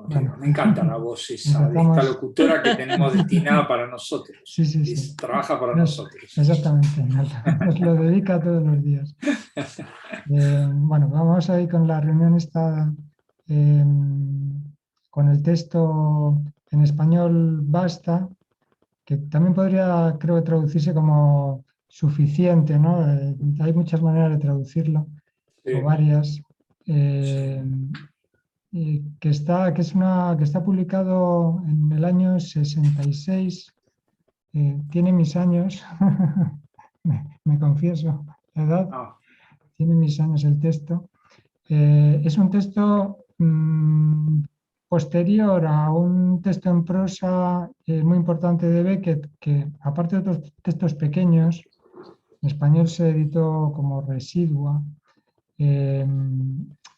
Bueno, Me encanta la voz esa de empezamos. esta locutora que tenemos destinada para nosotros. Sí, sí, sí. Trabaja para nosotros. Exactamente, nos lo dedica todos los días. Bueno, vamos a ir con la reunión esta, con el texto en español basta, que también podría, creo, traducirse como suficiente, ¿no? Hay muchas maneras de traducirlo, Sí, o varias. sí. Que está publicado en el año 66, tiene mis años, me confieso, la edad, Ah, tiene mis años el texto. Es un texto posterior a un texto en prosa muy importante de Beckett, que aparte de otros textos pequeños, en español se editó como Residua,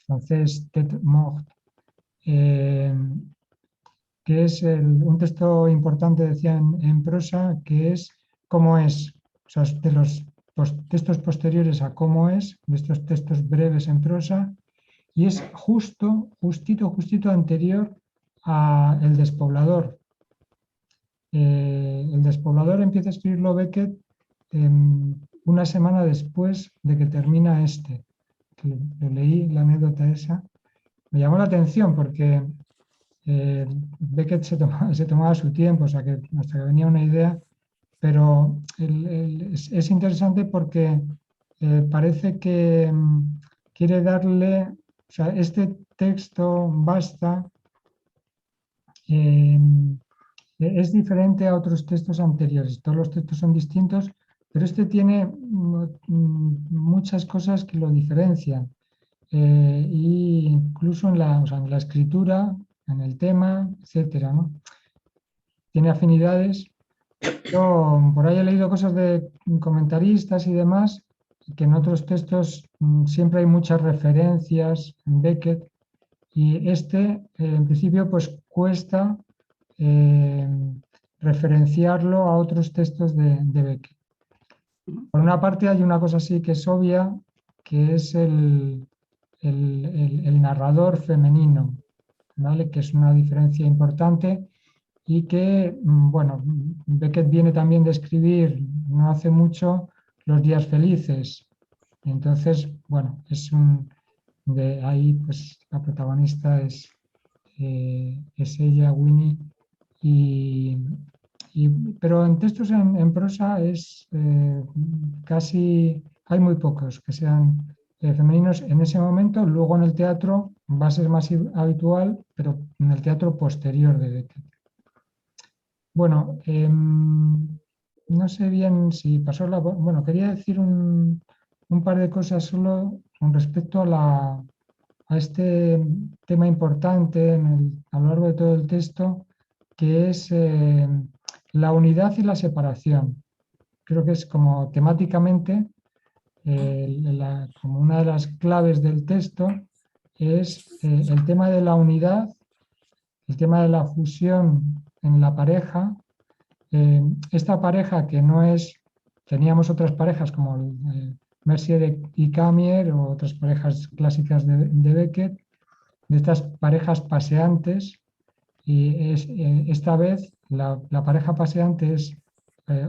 francés Tête Morte, eh, que es un texto importante, decía, en prosa, que es cómo es, o sea, de los textos posteriores a cómo es, de estos textos breves en prosa, y es justito anterior a El Despoblador. El Despoblador empieza a escribirlo Beckett una semana después de que termina este. Lo leí, la anécdota esa. Me llamó la atención porque Beckett se tomaba su tiempo, o sea, que hasta que venía una idea, pero es interesante porque parece que quiere darle, o sea, este texto basta, eh, es diferente a otros textos anteriores. Todos los textos son distintos, pero este tiene muchas cosas que lo diferencian. Y incluso o sea, en la escritura, en el tema, etcétera, ¿no? Tiene afinidades. Yo por ahí he leído cosas de comentaristas y demás, que en otros textos siempre hay muchas referencias en Beckett, y en principio, pues cuesta eh, referenciarlo a otros textos de Beckett. Por una parte hay una cosa así que es obvia, que es el narrador femenino, ¿vale? Que es una diferencia importante y que, bueno, Beckett viene también de escribir no hace mucho Los días felices. Entonces, bueno, de ahí pues la protagonista es ella, Winnie, y, pero en textos en prosa casi, hay muy pocos que sean femeninos en ese momento. Luego en el teatro va a ser más habitual, pero en el teatro posterior de Beckett. Bueno, no sé bien si pasó Bueno, quería decir un par de cosas solo con respecto a este tema importante a lo largo de todo el texto, que es la unidad y la separación. Creo que es como temáticamente, como una de las claves del texto, es el tema de la unidad, el tema de la fusión en la pareja. Esta pareja que no es, teníamos otras parejas como Mercier y Camier o otras parejas clásicas de Beckett, de estas parejas paseantes, y esta vez la pareja paseante es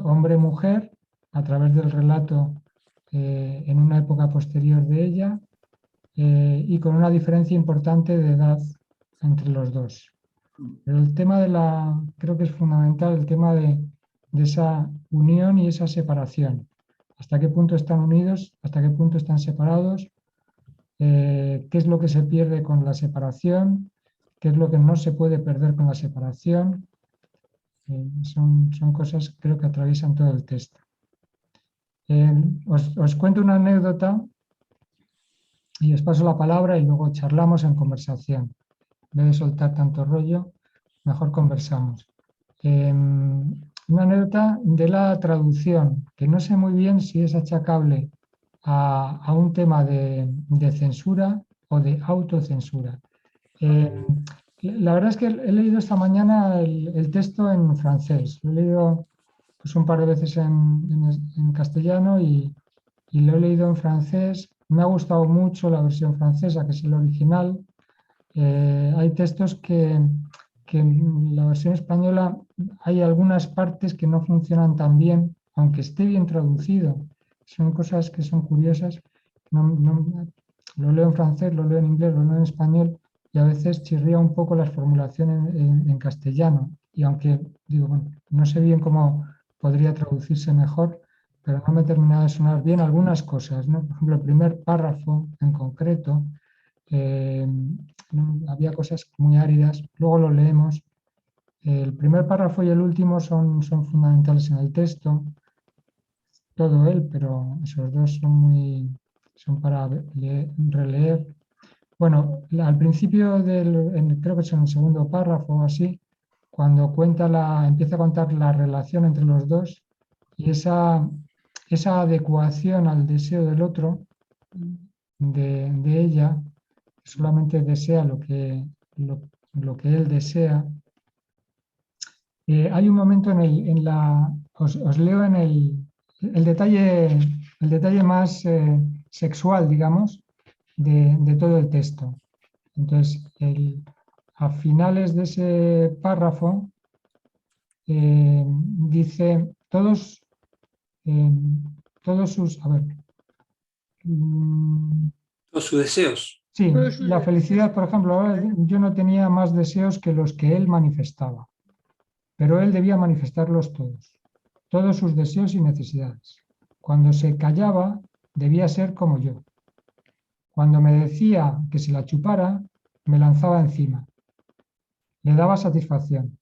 hombre-mujer a través del relato en una época posterior de ella, y con una diferencia importante de edad entre los dos. Pero el tema creo que es fundamental el tema de esa unión y esa separación. ¿Hasta qué punto están unidos? ¿Hasta qué punto están separados? ¿Qué es lo que se pierde con la separación? ¿Qué es lo que no se puede perder con la separación? Son cosas que creo que atraviesan todo el texto. Os cuento una anécdota y os paso la palabra y luego charlamos en conversación. En vez de soltar tanto rollo, mejor conversamos. Una anécdota de la traducción, que no sé muy bien si es achacable a un tema de censura o de autocensura. La verdad es que he leído esta mañana el texto en francés. Lo he leído pues, un par de veces en castellano y lo he leído en francés. Me ha gustado mucho la versión francesa, que es el original. Hay textos que en la versión española hay algunas partes que no funcionan tan bien, aunque esté bien traducido. Son cosas que son curiosas. Lo leo en francés, lo leo en inglés, lo leo en español y a veces chirría un poco las formulaciones en castellano. Y aunque digo, bueno, no sé bien cómo podría traducirse mejor, pero no me terminaba de sonar bien algunas cosas, ¿no? Por ejemplo, el primer párrafo en concreto, había cosas muy áridas, luego lo leemos. El primer párrafo y el último son fundamentales en el texto, todo él, pero esos dos son para releer. Bueno, al principio creo que es en el segundo párrafo o así, cuando empieza a contar la relación entre los dos y esa adecuación al deseo del otro, de ella, que solamente desea lo que él desea. Hay un momento os leo en el detalle más sexual, digamos, de todo el texto. Entonces, a finales de ese párrafo dice todos sus, a ver, Todos sus deseos. sí, la felicidad, por ejemplo, yo no tenía más deseos que los que él manifestaba, pero él debía manifestarlos todos sus deseos y necesidades. Cuando se callaba, debía ser como yo. Cuando me decía que se la chupara, me lanzaba encima. Le daba satisfacción.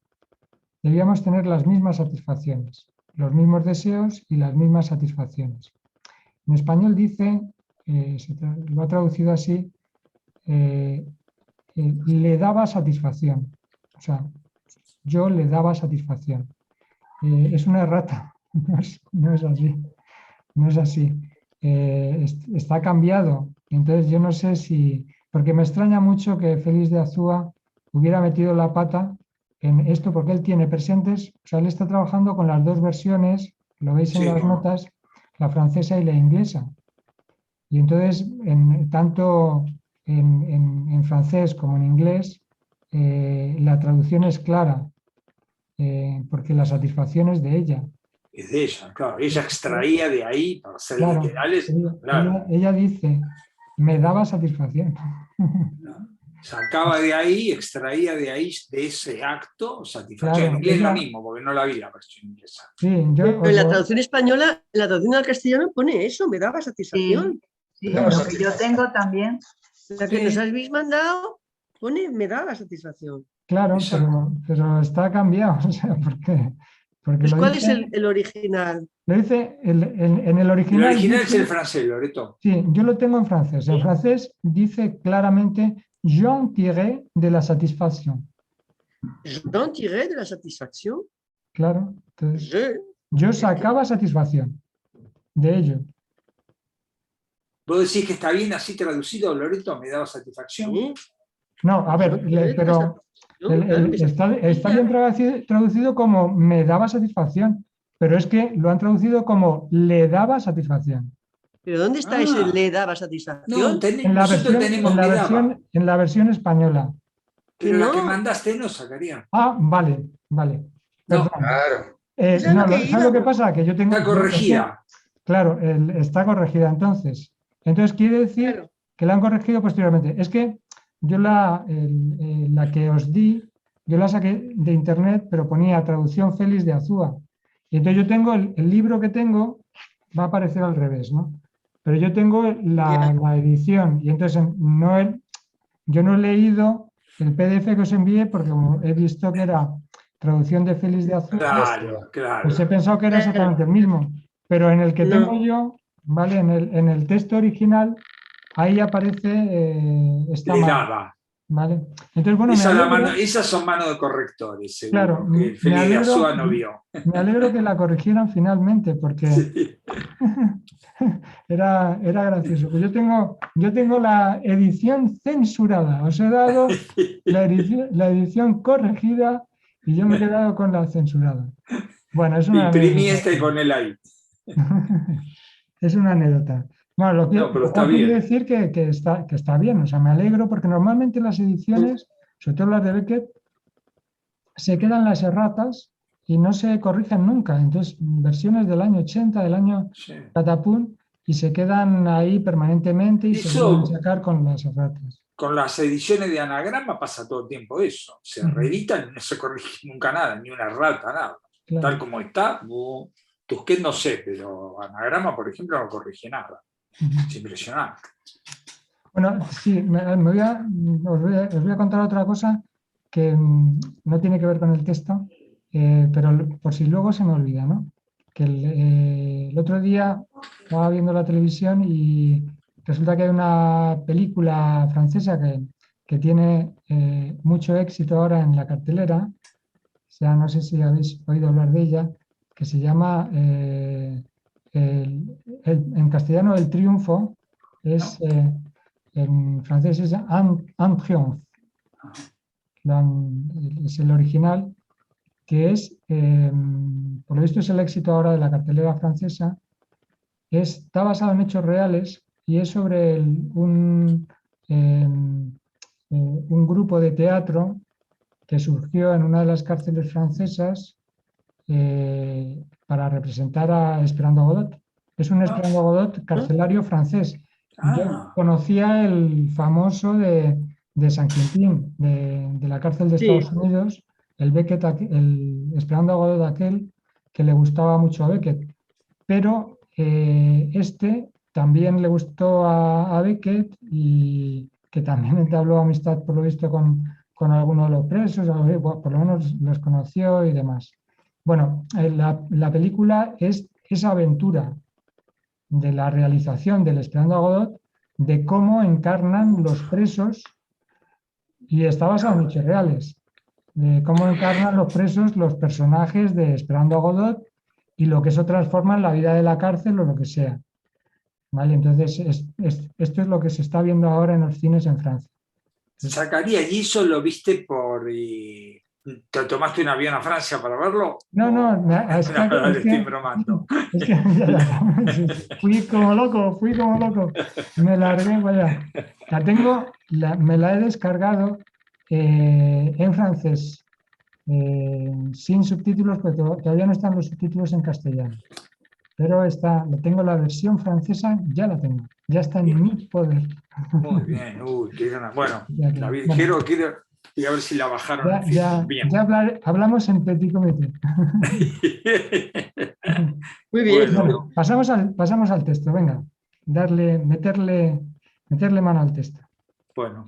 Debíamos tener las mismas satisfacciones, los mismos deseos y las mismas satisfacciones. En español dice, lo ha traducido así, le daba satisfacción. O sea, yo le daba satisfacción. Es una errata, no es así. No es así. Está cambiado. Entonces yo no sé porque me extraña mucho que Félix de Azúa hubiera metido la pata en esto, porque él tiene presentes, o sea, él está trabajando con las dos versiones, lo veis en las notas, la francesa y la inglesa. Y entonces, tanto en francés como en inglés, la traducción es clara, porque la satisfacción es de ella. Es de ella, claro. Ella extraía de ahí, para ser Claro, literales, claro. ella dice, me daba satisfacción. Sacaba de ahí, extraía de ahí, de ese acto, satisfacción. Claro, En inglés lo mismo, porque no la vi la versión inglesa. Sí, Pero en la traducción española, en la traducción al castellano pone eso, me daba satisfacción. Sí, claro, lo que yo tengo también. La que nos habéis mandado pone me daba satisfacción. Claro, pero está cambiado, o sea, porque Pues lo ¿cuál dice, es el original? lo dice en el El original. original Dice, es el francés, Loreto. sí, yo lo tengo en francés. En francés dice claramente, j'en tiré de la satisfaction. J'en tiré de la satisfaction. Claro, entonces, yo sacaba satisfacción de ello. ¿Vos decís que está bien así traducido, Loreto? ¿Me daba satisfacción? Sí. No, a ver, pero está bien traducido como me daba satisfacción, pero es que lo han traducido como le daba satisfacción. ¿Pero dónde está ese le daba satisfacción? No, nosotros tenemos me daba. En la versión española. Pero la que mandaste no sacaría. Ah, vale. Perdón. No, claro. ¿Sabes lo que pasa? Que yo tengo... Está corregida. Claro, está corregida entonces. Entonces quiere decir que la han corregido posteriormente. Es que yo la que os di, yo la saqué de internet, pero ponía traducción Félix de Azúa. Y entonces yo tengo el libro que tengo, va a aparecer al revés, ¿no? Pero yo tengo la edición y entonces yo no he leído el PDF que os envié porque como he visto que era traducción de Félix de Azúa, Claro. pues he pensado que era exactamente el mismo. Pero en el que tengo yo, ¿vale? En el texto original, ahí aparece esta mano. ¿Vale? Entonces, bueno, esas son manos de correctores, seguro, claro, que el Félix de Azúa no vio. Me alegro que la corrigieran finalmente, porque sí. era gracioso. Pues yo tengo la edición censurada. Os he dado la edición corregida y yo me he quedado con la censurada. Bueno, es una Imprimí esta y ponela ahí. Es una anécdota. No, No, pero lo está cual quiere bien. decir que está bien, o sea, me alegro porque normalmente las ediciones, sobre todo las de Beckett, se quedan las erratas y no se corrigen nunca. Entonces, versiones del año 80, del año Sí. catapum, y se quedan ahí permanentemente y se vuelven a Eso, sacar con las erratas. con las ediciones de anagrama pasa todo el tiempo eso. Se Ujú, reeditan y no se corrige nunca nada, ni una rata, nada. Tal claro. como está, Tusquets no sé, pero anagrama, por ejemplo, no corrige nada. Ujú. Es impresionante. Bueno, sí, os voy a contar otra cosa que no tiene que ver con el texto, pero por si luego se me olvida, ¿no? Que el otro día estaba viendo la televisión y resulta que hay una película francesa que tiene mucho éxito ahora en la cartelera, o sea, no sé si habéis oído hablar de ella, que se llama, en castellano, El Triunfo, ¿No? es, en francés es Un Triomphe, es el original, que es, por lo visto es el éxito ahora de la cartelera francesa, está basado en hechos reales y es sobre un grupo de teatro que surgió en una de las cárceles francesas para representar a Esperando Godot. Es un Ah, Esperando Godot ¿no? carcelario francés. Yo ah, conocía el famoso de San Quintín, de la cárcel de Estados Sí, Unidos, el Beckett, el Esperando a Godot aquel que le gustaba mucho a Beckett, pero este también le gustó a Beckett y que también entabló amistad, por lo visto, con algunos de los presos, por lo menos los conoció y demás. Bueno, la película es esa aventura de la realización del Esperando a Godot, de cómo encarnan los presos, y está basado en hechos reales, de cómo encarnan los presos los personajes de Esperando a Godot y lo que eso transforma en la vida de la cárcel o lo que sea. ¿Vale? Entonces, esto es lo que se está viendo ahora en los cines en Francia. Entonces, sacaría, y eso lo viste ¿te tomaste un avión a Francia para verlo? no, no, O... es que, No, es dale, estoy que, bromando. es que sí, fui como loco, fui como loco. Me largué, vaya. Me la he descargado en francés, sin subtítulos, porque todavía no están los subtítulos en castellano. Pero tengo la versión francesa, ya la tengo, ya está en Bien, mi poder. muy bien, uy, qué ganas. Bueno, Ya bueno, quiero y a ver si la bajaron en fin. Bien. hablamos en petit comité. muy bien. Bueno, Bueno, pasamos al texto, venga, meterle mano al texto. bueno,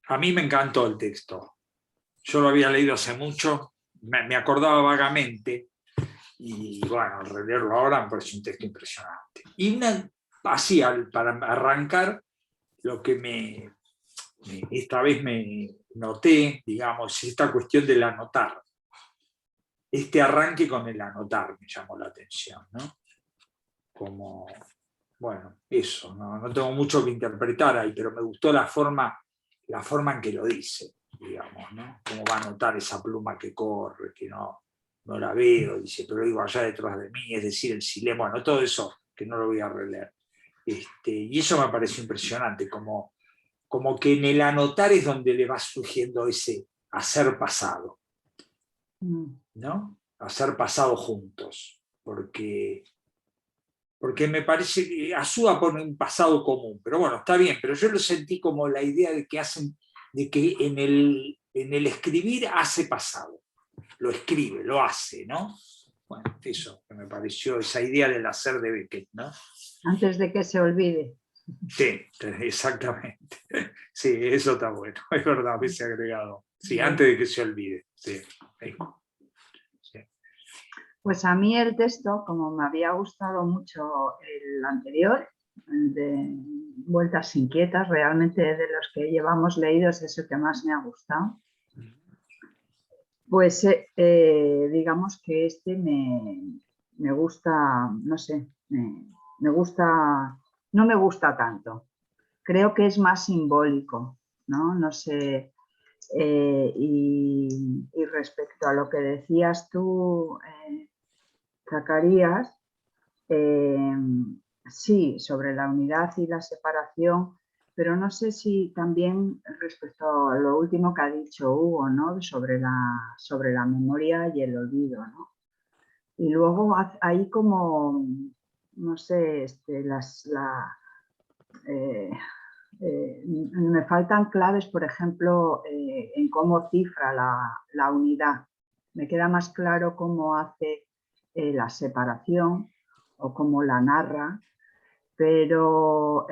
a mí me encantó el texto. Yo lo había leído hace mucho, me acordaba vagamente, y bueno, al releerlo ahora me parece un texto impresionante. Y así, para arrancar, lo que esta vez me noté, digamos, esta cuestión del anotar. Este arranque con el anotar me llamó la atención, ¿no? Como, bueno, eso, no tengo mucho que interpretar ahí, pero me gustó la forma en que lo dice, digamos, ¿no? Cómo va a anotar esa pluma que corre, que no la veo, dice, pero digo allá detrás de mí, es decir, el silencio, bueno, todo eso que no lo voy a releer. Y eso me pareció impresionante, como que en el anotar es donde le va surgiendo ese hacer pasado, ¿no? Hacer pasado juntos, porque me parece que Azúa pone un pasado común, pero bueno, está bien, pero yo lo sentí como la idea de que en el escribir hace pasado, lo escribe, lo hace, ¿no? Bueno, eso que me pareció esa idea del hacer de Beckett, ¿no? Antes de que se olvide. Sí, exactamente. Sí, eso está bueno, es verdad, hubiese agregado. Sí, Bien. antes de que se olvide. Sí. Sí. Pues a mí el texto, como me había gustado mucho el anterior, el de Vueltas Inquietas, realmente de los que llevamos leídos es el que más me ha gustado. Pues digamos que este me gusta, no sé, me gusta, no me gusta tanto. Creo que es más simbólico, ¿no? No sé. Y respecto a lo que decías tú, Zacarías, sí, sobre la unidad y la separación, pero no sé si también respecto a lo último que ha dicho Hugo, ¿no? Sobre la memoria y el olvido, ¿no? Y luego hay como, no sé, me faltan claves, por ejemplo, en cómo cifra la unidad. Me queda más claro cómo hace la separación o cómo la narra, pero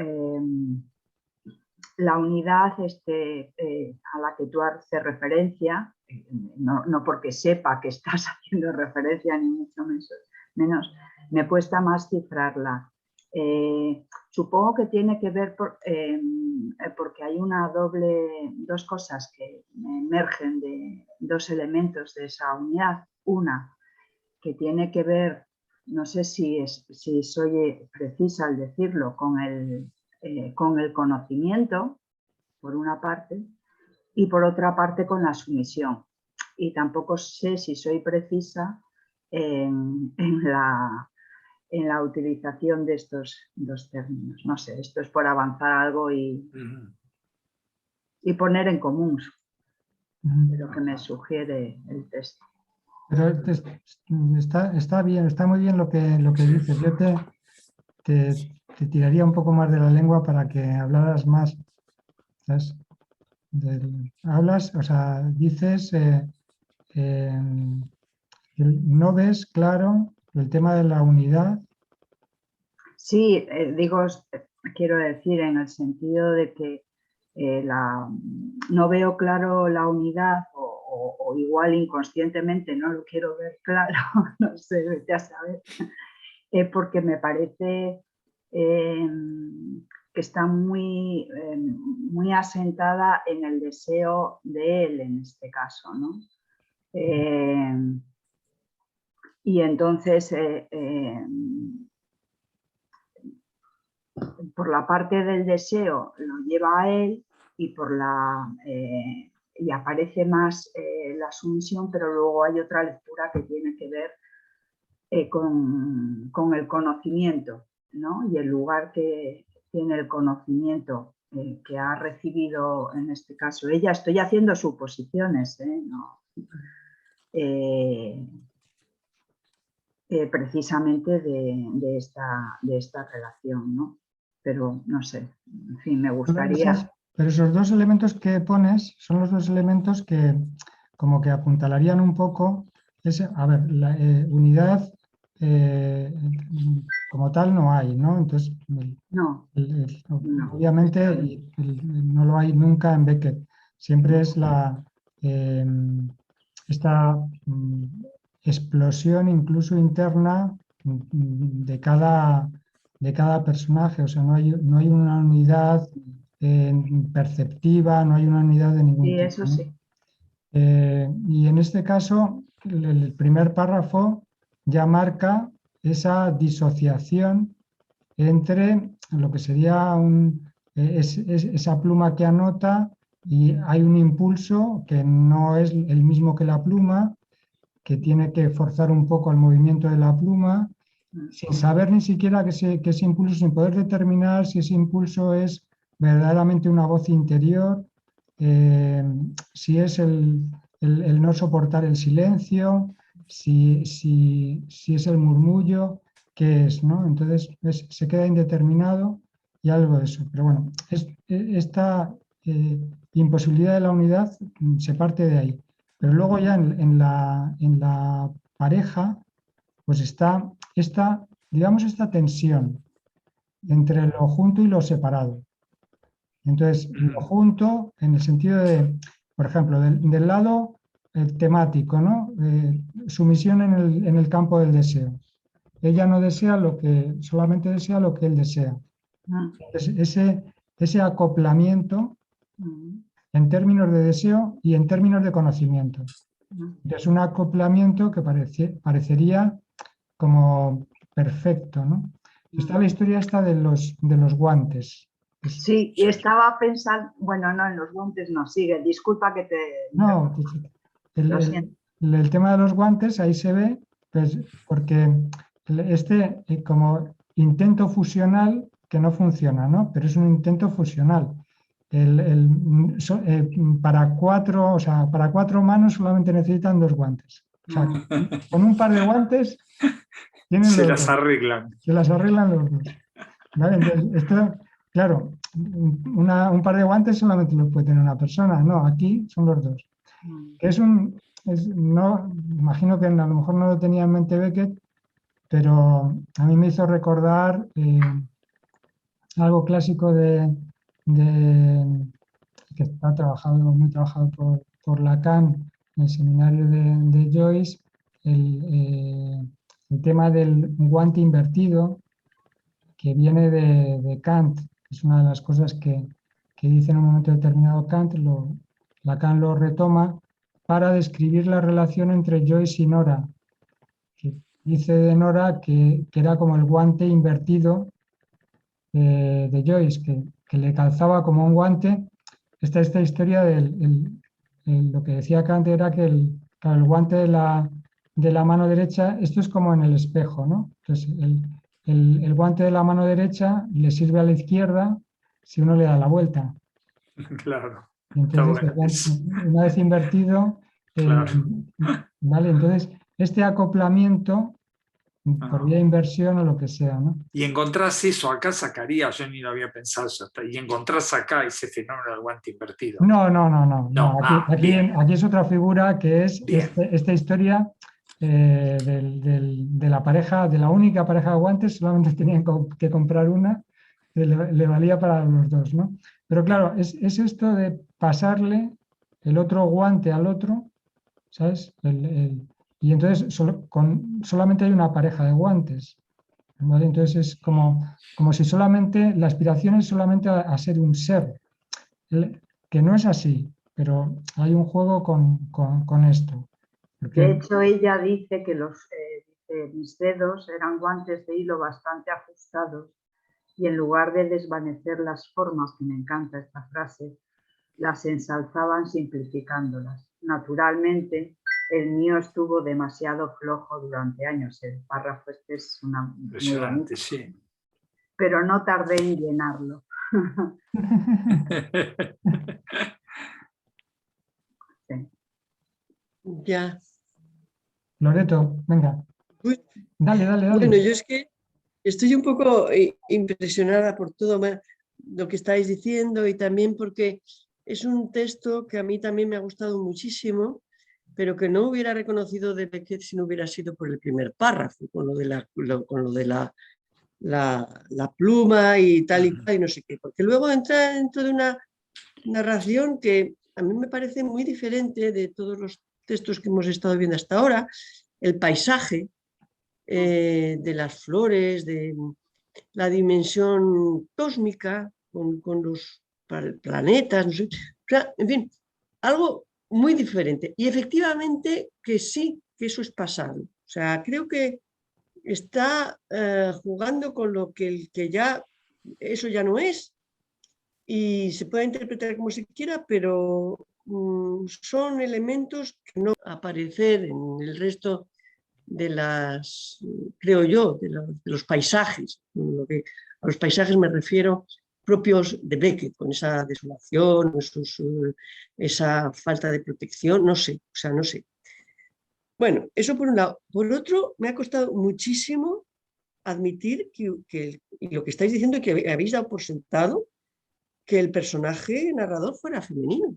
la unidad a la que tú haces referencia, no porque sepa que estás haciendo referencia, ni mucho menos, me cuesta más cifrarla. Supongo que tiene que ver porque hay dos cosas que emergen de dos elementos de esa unidad. Una, que tiene que ver, no sé si soy precisa al decirlo, con el conocimiento, por una parte, y por otra parte con la sumisión. Y tampoco sé si soy precisa en la utilización de estos dos términos. No sé, esto es por avanzar algo y poner en común lo que me sugiere el texto. Pero está bien, está muy bien lo que dices. Yo te tiraría un poco más de la lengua para que hablaras más. ¿Sabes? Hablas, o sea, dices, no ves claro el tema de la unidad. Sí, quiero decir en el sentido de que no veo claro la unidad o igual inconscientemente no lo quiero ver claro, no sé, vete a saber, porque me parece que está muy asentada en el deseo de él en este caso, ¿no? Y entonces por la parte del deseo lo lleva a él y y aparece más la sumisión, pero luego hay otra lectura que tiene que ver con el conocimiento, ¿no? Y el lugar que tiene el conocimiento que ha recibido en este caso ella. Estoy haciendo suposiciones, ¿no? Precisamente de esta relación, ¿no? Pero no sé, en fin, me gustaría... Pero esos dos elementos que pones son los dos elementos que como que apuntalarían un poco, a ver, la unidad como tal no hay, ¿no? Entonces, No. obviamente no lo hay nunca en Beckett. Siempre es esta explosión incluso interna de cada personaje, o sea, no hay una unidad perceptiva, no hay una unidad de ningún tipo. Sí, eso sí. Y en este caso, el primer párrafo ya marca esa disociación entre lo que sería esa pluma que anota y hay un impulso que no es el mismo que la pluma, que tiene que forzar un poco el movimiento de la pluma, sin saber ni siquiera que ese impulso, sin poder determinar si ese impulso es verdaderamente una voz interior, si es el no soportar el silencio, si es el murmullo, qué es, ¿no? Entonces se queda indeterminado y algo de eso. Pero bueno, esta imposibilidad de la unidad se parte de ahí. Pero luego ya en la pareja, pues está digamos, esta tensión entre lo junto y lo separado. Entonces, lo junto en el sentido de, por ejemplo, del lado temático, ¿no? Sumisión en el campo del deseo. Ella no desea solamente desea lo que él desea. Entonces, ese acoplamiento en términos de deseo y en términos de conocimiento. Es un acoplamiento que parecería como perfecto, ¿no? Está la historia esta de los guantes. Sí, y estaba pensando, bueno, no, en los guantes no, sigue, disculpa que te... No, el tema de los guantes ahí se ve, pues, porque como intento fusional que no funciona, ¿no? Pero es un intento fusional. Para cuatro manos solamente necesitan 2 guantes. O sea, con un par de guantes tienen Se los las dos. arreglan. Se las arreglan los dos. ¿Vale? Entonces, esto, claro, un par de guantes solamente lo puede tener una persona. No, aquí son los dos. Que no, imagino que a lo mejor no lo tenía en mente Beckett, pero a mí me hizo recordar algo clásico que está muy trabajado por Lacan en el seminario de Joyce, el tema del guante invertido, que viene de Kant. Es una de las cosas que dice en un momento determinado Kant, Lacan lo retoma para describir la relación entre Joyce y Nora. Que dice de Nora que era como el guante invertido de Joyce, que le calzaba como un guante. Esta historia lo que decía Kant era que el guante de la mano derecha, esto es como en el espejo, ¿no? Entonces, el guante de la mano derecha le sirve a la izquierda si uno le da la vuelta. Claro. Y entonces, Está bueno. una vez invertido, Claro. ¿vale? Entonces, este acoplamiento por Ah. vía inversión o lo que sea, ¿no? Y encontrás eso, acá sacaría, yo ni lo había pensado eso, y encontrás acá ese fenómeno del guante invertido. No. No, bien. Aquí es otra figura que es Bien. esta historia de la pareja, de la única pareja de guantes, solamente tenían que comprar una, que le valía para los dos, ¿no? Pero claro, es esto de pasarle el otro guante al otro, ¿sabes? Y entonces solamente hay una pareja de guantes, ¿vale? Entonces es como si solamente, la aspiración es solamente a ser un ser, que no es así, pero hay un juego con esto. De hecho, ella dice que mis dedos eran guantes de hilo bastante ajustados y en lugar de desvanecer las formas, que me encanta esta frase, las ensalzaban simplificándolas. Naturalmente, el mío estuvo demasiado flojo durante años. El párrafo este es muy bonito, Sí. pero no tardé en llenarlo. Sí. Ya. Loreto, venga. Dale. Bueno, yo es que estoy un poco impresionada por todo lo que estáis diciendo y también porque es un texto que a mí también me ha gustado muchísimo, pero que no hubiera reconocido de Beckett si no hubiera sido por el primer párrafo, con lo de la pluma y tal y cual y no sé qué, porque luego entra dentro de una narración que a mí me parece muy diferente de todos los textos que hemos estado viendo hasta ahora, el paisaje de las flores, de la dimensión cósmica con los planetas, no sé, o sea, en fin, algo muy diferente. Y efectivamente que sí, que eso es pasado. O sea, creo que está jugando con lo que ya, eso ya no es, y se puede interpretar como se quiera, pero son elementos que no aparecer en el resto de las, creo yo, de los paisajes. A los paisajes me refiero propios de Beckett, con esa desolación, esa falta de protección, no sé, o sea, no sé. Bueno, eso por un lado. Por otro, me ha costado muchísimo admitir que lo que estáis diciendo, que habéis dado por sentado que el personaje narrador fuera femenino.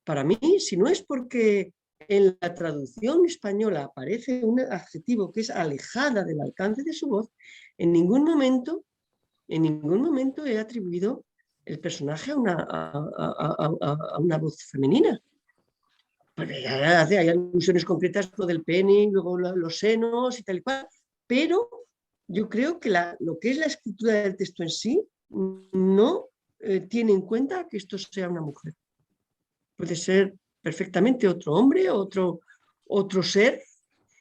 Para mí, si no es porque en la traducción española aparece un adjetivo que es alejada del alcance de su voz, en ningún momento he atribuido el personaje a una voz femenina. Porque hay alusiones concretas lo del pene, luego los senos y tal y cual, pero yo creo que lo que es la escritura del texto en sí no tiene en cuenta que esto sea una mujer. Puede ser perfectamente otro hombre, otro ser.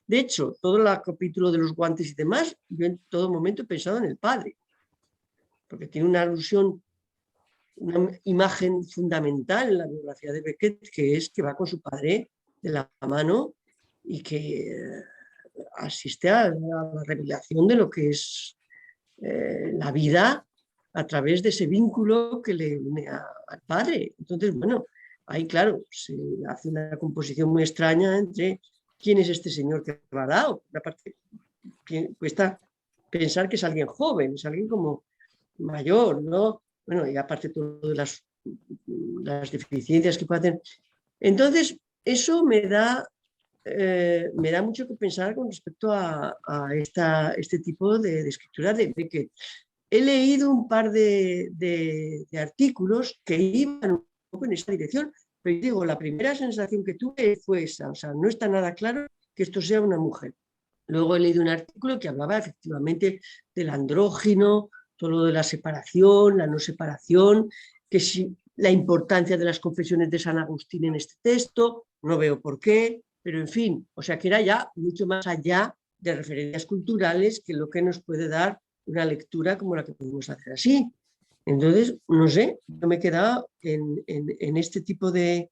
De hecho, todo el capítulo de los guantes y demás, yo en todo momento he pensado en el padre, porque tiene una alusión, una imagen fundamental en la biografía de Beckett, que es que va con su padre de la mano y que asiste a la revelación de lo que es la vida a través de ese vínculo que le une al padre. Entonces, bueno, ahí claro, se hace una composición muy extraña entre quién es este señor que va dado. Aparte, cuesta pensar que es alguien joven, es alguien como mayor, ¿no? Bueno, y aparte todas las deficiencias que puede tener. Entonces, eso me da mucho que pensar con respecto a este tipo de escritura de que he leído un par de artículos que iban un poco en esta dirección, pero digo, la primera sensación que tuve fue esa, o sea, no está nada claro que esto sea una mujer. Luego he leído un artículo que hablaba efectivamente del andrógino, todo lo de la separación, la no separación, que si la importancia de las confesiones de San Agustín en este texto, no veo por qué, pero en fin, o sea que era ya mucho más allá de referencias culturales que lo que nos puede dar una lectura como la que podemos hacer así. Entonces, no sé, yo me he quedado en este tipo de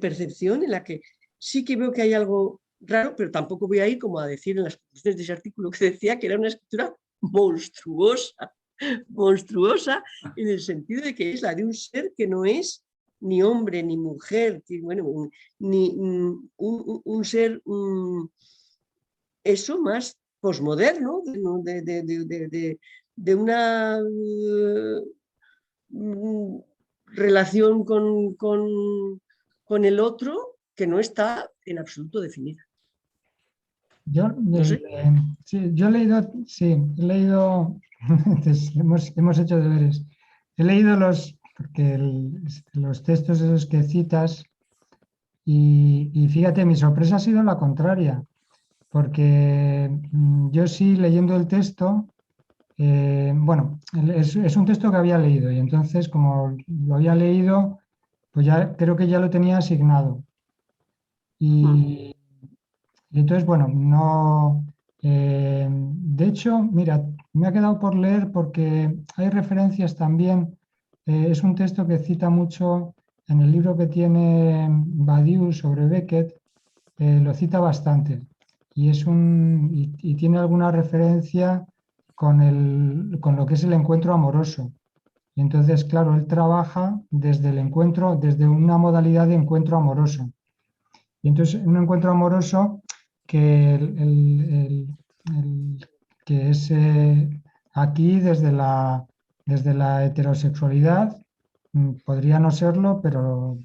percepción en la que sí que veo que hay algo raro, pero tampoco voy a ir como a decir en las conclusiones de ese artículo que decía que era una escritura monstruosa, monstruosa en el sentido de que es la de un ser que no es ni hombre ni mujer, bueno, ni un ser eso más posmoderno, de una relación con el otro que no está en absoluto definida. Yo, No sé. sí, yo he leído, hemos hecho deberes. He leído porque los textos esos que citas y fíjate, mi sorpresa ha sido la contraria, porque yo sí leyendo el texto, bueno, es un texto que había leído y entonces como lo había leído, pues ya creo que ya lo tenía asignado. Y entonces, bueno, no. De hecho, mira, me ha quedado por leer porque hay referencias también. Es un texto que cita mucho en el libro que tiene Badiou sobre Beckett, lo cita bastante. Y tiene alguna referencia con lo que es el encuentro amoroso. Y entonces, claro, él trabaja desde el encuentro, desde una modalidad de encuentro amoroso. Y entonces, un encuentro amoroso que, que es aquí desde la heterosexualidad, podría no serlo, pero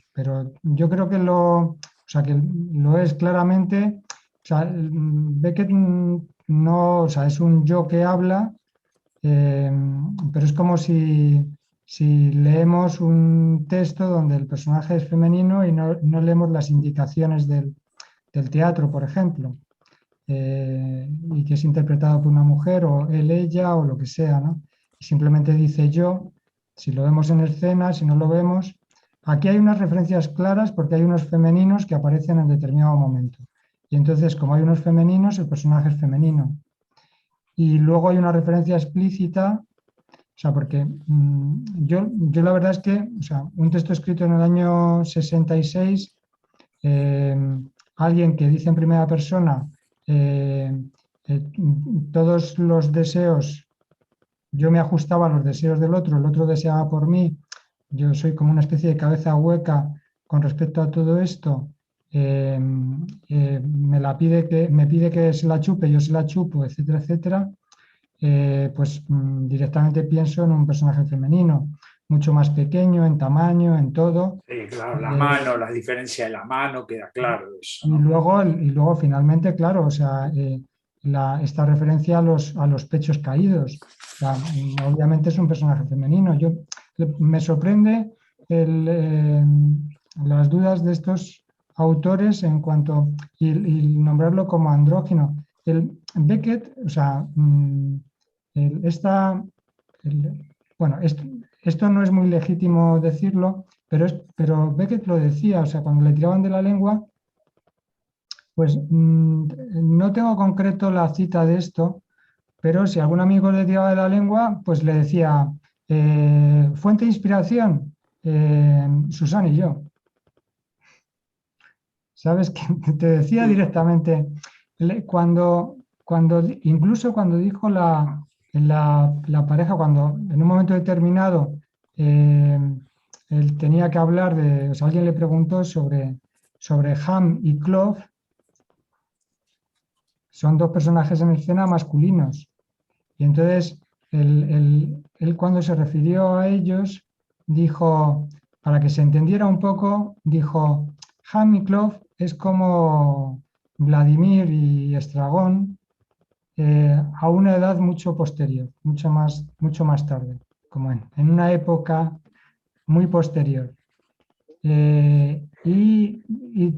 yo creo que o sea, que lo es claramente. O sea, Beckett no, o sea, es un yo que habla, pero es como si leemos un texto donde el personaje es femenino y no leemos las indicaciones del teatro, por ejemplo, y que es interpretado por una mujer o él, ella o lo que sea, ¿no? Y simplemente dice yo, si lo vemos en escena, si no lo vemos. Aquí hay unas referencias claras porque hay unos femeninos que aparecen en determinado momento. Y entonces, como hay unos femeninos, el personaje es femenino. Y luego hay una referencia explícita. O sea, porque yo la verdad es que, o sea, un texto escrito en el año 66, alguien que dice en primera persona, todos los deseos, yo me ajustaba a los deseos del otro, el otro deseaba por mí, yo soy como una especie de cabeza hueca con respecto a todo esto, me pide que se la chupe, yo se la chupo, etcétera, etcétera. Pues directamente pienso en un personaje femenino, mucho más pequeño en tamaño, en todo. Sí, claro, la mano, la diferencia de la mano, queda claro eso, ¿no? Y luego finalmente, claro, o sea, esta referencia a los pechos caídos. O sea, obviamente es un personaje femenino. Me sorprende las dudas de estos autores en cuanto y nombrarlo como andrógino. Beckett, o sea, bueno, esto no es muy legítimo decirlo, pero Beckett lo decía, o sea, cuando le tiraban de la lengua, pues no tengo concreto la cita de esto, pero si algún amigo le tiraba de la lengua, pues le decía, fuente de inspiración, Susana y yo. ¿Sabes? Que te decía directamente, incluso cuando dijo la pareja, cuando en un momento determinado él tenía que hablar de, o sea, alguien le preguntó sobre Ham y Clove, son dos personajes en escena masculinos. Y entonces él cuando se refirió a ellos, dijo, para que se entendiera un poco, dijo, Ham y Clove es como Vladimir y Estragón a una edad mucho posterior, mucho más tarde, como en una época muy posterior. Y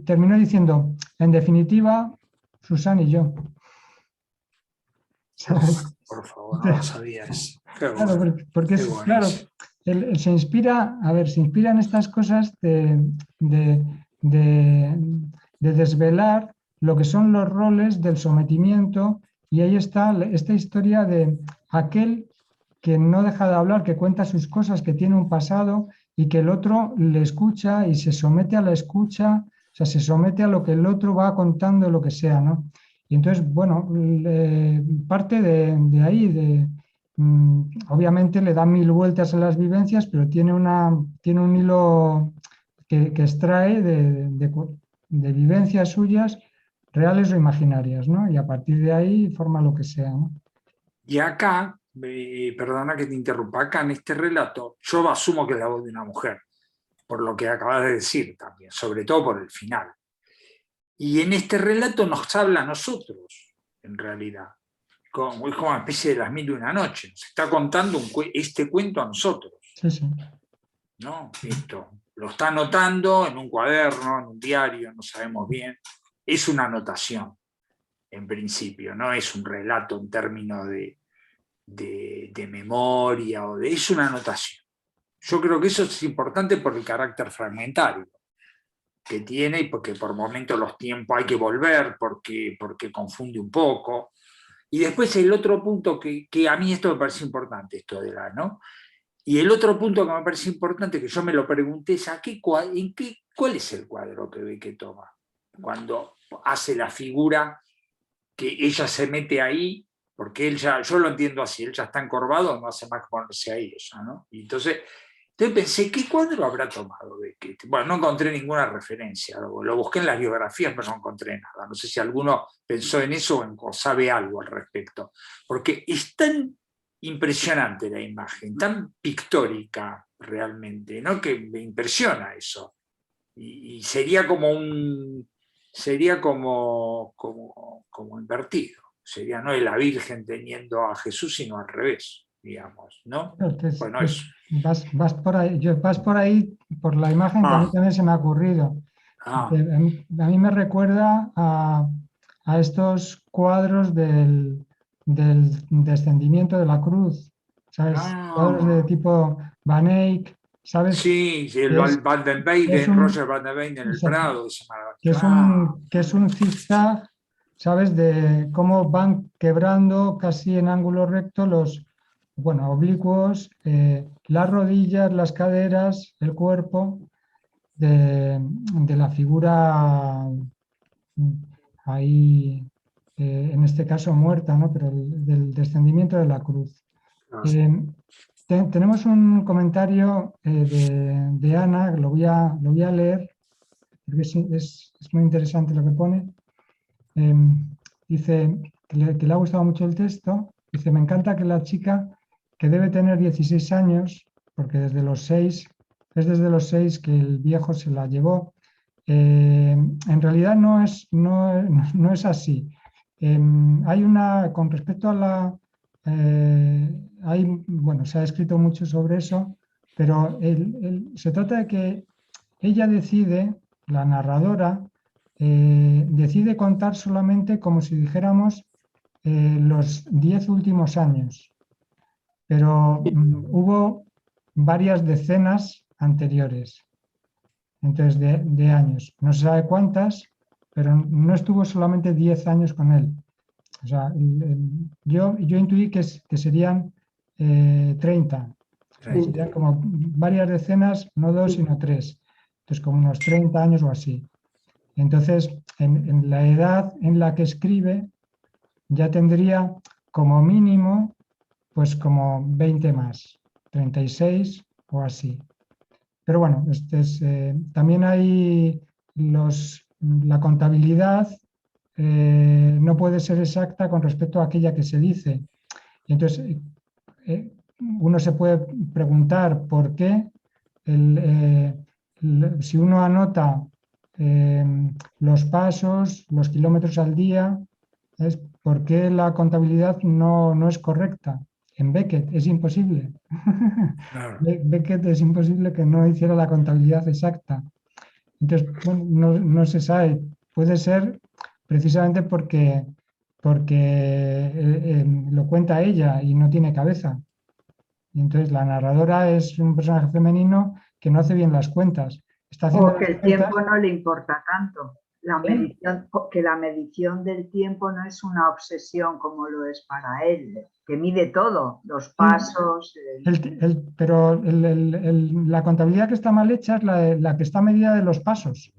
terminó diciendo, en definitiva, Susan y yo. ¿Sabes? Por favor, no lo sabía eso. Qué Claro, bueno, porque qué es, claro, buenísimo. él se inspira, a ver, se inspira en estas cosas de desvelar lo que son los roles del sometimiento, y ahí está esta historia de aquel que no deja de hablar, que cuenta sus cosas, que tiene un pasado y que el otro le escucha y se somete a la escucha, o sea, se somete a lo que el otro va contando, lo que sea, ¿no? Y entonces, bueno, parte de ahí, obviamente le da mil vueltas a las vivencias, pero tiene un hilo que extrae de vivencias suyas, reales o imaginarias, ¿no? Y a partir de ahí forma lo que sea, ¿no? Y acá, perdona que te interrumpa, acá en este relato yo asumo que es la voz de una mujer, por lo que acabas de decir también, sobre todo por el final. Y en este relato nos habla a nosotros, en realidad. Es como una especie de las 1001 noches. Nos está contando este cuento a nosotros. Sí, sí. ¿No? Esto. Lo está anotando en un cuaderno, en un diario, no sabemos bien. Es una anotación, en principio, no es un relato en términos de memoria, es una anotación. Yo creo que eso es importante por el carácter fragmentario que tiene y porque por momentos los tiempos hay que volver, porque confunde un poco. Y después el otro punto que a mí esto me parece importante, esto de ¿no? Y el otro punto que me parece importante, que yo me lo pregunté, es ¿cuál es el cuadro que ve que toma? Cuando hace la figura que ella se mete ahí, porque él ya, yo lo entiendo así, él ya está encorvado, no hace más que ponerse ahí ella, ¿no? Y entonces pensé, ¿qué cuadro habrá tomado Beckett? Bueno, no encontré ninguna referencia, lo busqué en las biografías, pero no encontré nada. No sé si alguno pensó en eso o sabe algo al respecto. Porque es tan impresionante la imagen, tan pictórica realmente, ¿no? Que me impresiona eso. Y sería como invertido. Sería no la Virgen teniendo a Jesús, sino al revés, digamos, ¿no? Bueno, eso. Vas por ahí, por la imagen que a mí también se me ha ocurrido. A mí me recuerda a estos cuadros del descendimiento de la cruz, ¿sabes? Cuadros de tipo Van Eyck, ¿sabes? Sí, el Roger Van der Weyden en el Prado. Que es un zigzag, ¿sabes? De cómo van quebrando casi en ángulo recto los, bueno, oblicuos, las rodillas, las caderas, el cuerpo de la figura ahí, en este caso muerta, ¿no? Pero del descendimiento de la cruz. Tenemos un comentario de Ana, lo voy a leer, porque es muy interesante lo que pone. Dice que le ha gustado mucho el texto. Dice, me encanta que la chica, que debe tener 16 años, porque desde los 6 que el viejo se la llevó, en realidad no es así. Con respecto a la... bueno, se ha escrito mucho sobre eso, pero se trata de que ella decide, la narradora, decide contar solamente como si dijéramos los 10 últimos años, pero hubo varias decenas anteriores, entonces de años. No se sabe cuántas, pero no estuvo solamente 10 años con él. O sea, yo intuí que serían 30. Serían como varias decenas, no 2, sino 3. Entonces, como unos 30 años o así. Entonces, en la edad en la que escribe, ya tendría como mínimo pues como 20 más, 36 o así. Pero bueno, también hay la contabilidad no puede ser exacta con respecto a aquella que se dice. Y entonces, uno se puede preguntar por qué si uno anota los pasos, los kilómetros al día, ¿sabes? ¿Por qué la contabilidad no es correcta? En Beckett es imposible. Claro. Beckett es imposible que no hiciera la contabilidad exacta. Entonces, bueno, no se sabe. Puede ser precisamente porque lo cuenta ella y no tiene cabeza. Y entonces la narradora es un personaje femenino que no hace bien las cuentas. Está haciendo O que las el cuentas. tiempo no le importa tanto. ¿Eh? Que la medición del tiempo no es una obsesión como lo es para él, que mide todo, los Sí, pasos. pero la contabilidad que está mal hecha es la que está medida de los pasos.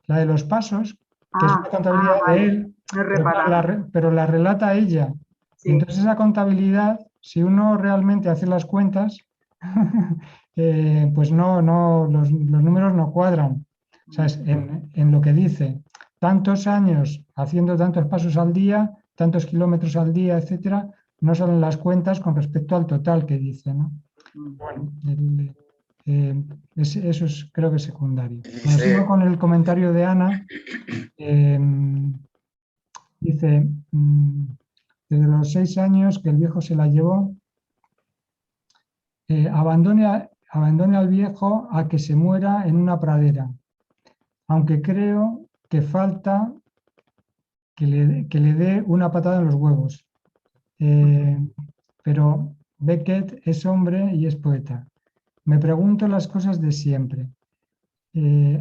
La de los pasos, que es una contabilidad de Vale, él, no he pero, claro, reparado. pero la relata ella. Y Sí. entonces esa contabilidad, si uno realmente hace las cuentas, pues los números no cuadran. O sea, en lo que dice, tantos años haciendo tantos pasos al día, tantos kilómetros al día, etcétera, no salen las cuentas con respecto al total que dice, ¿no? Bueno, eso es, creo que es secundario. Bueno, Sí. sigo con el comentario de Ana. Eh, Dice, desde los 6 años que el viejo se la llevó, abandone al viejo a que se muera en una pradera, aunque creo que falta que le dé una patada en los huevos. Pero Beckett es hombre y es poeta. Me pregunto las cosas de siempre.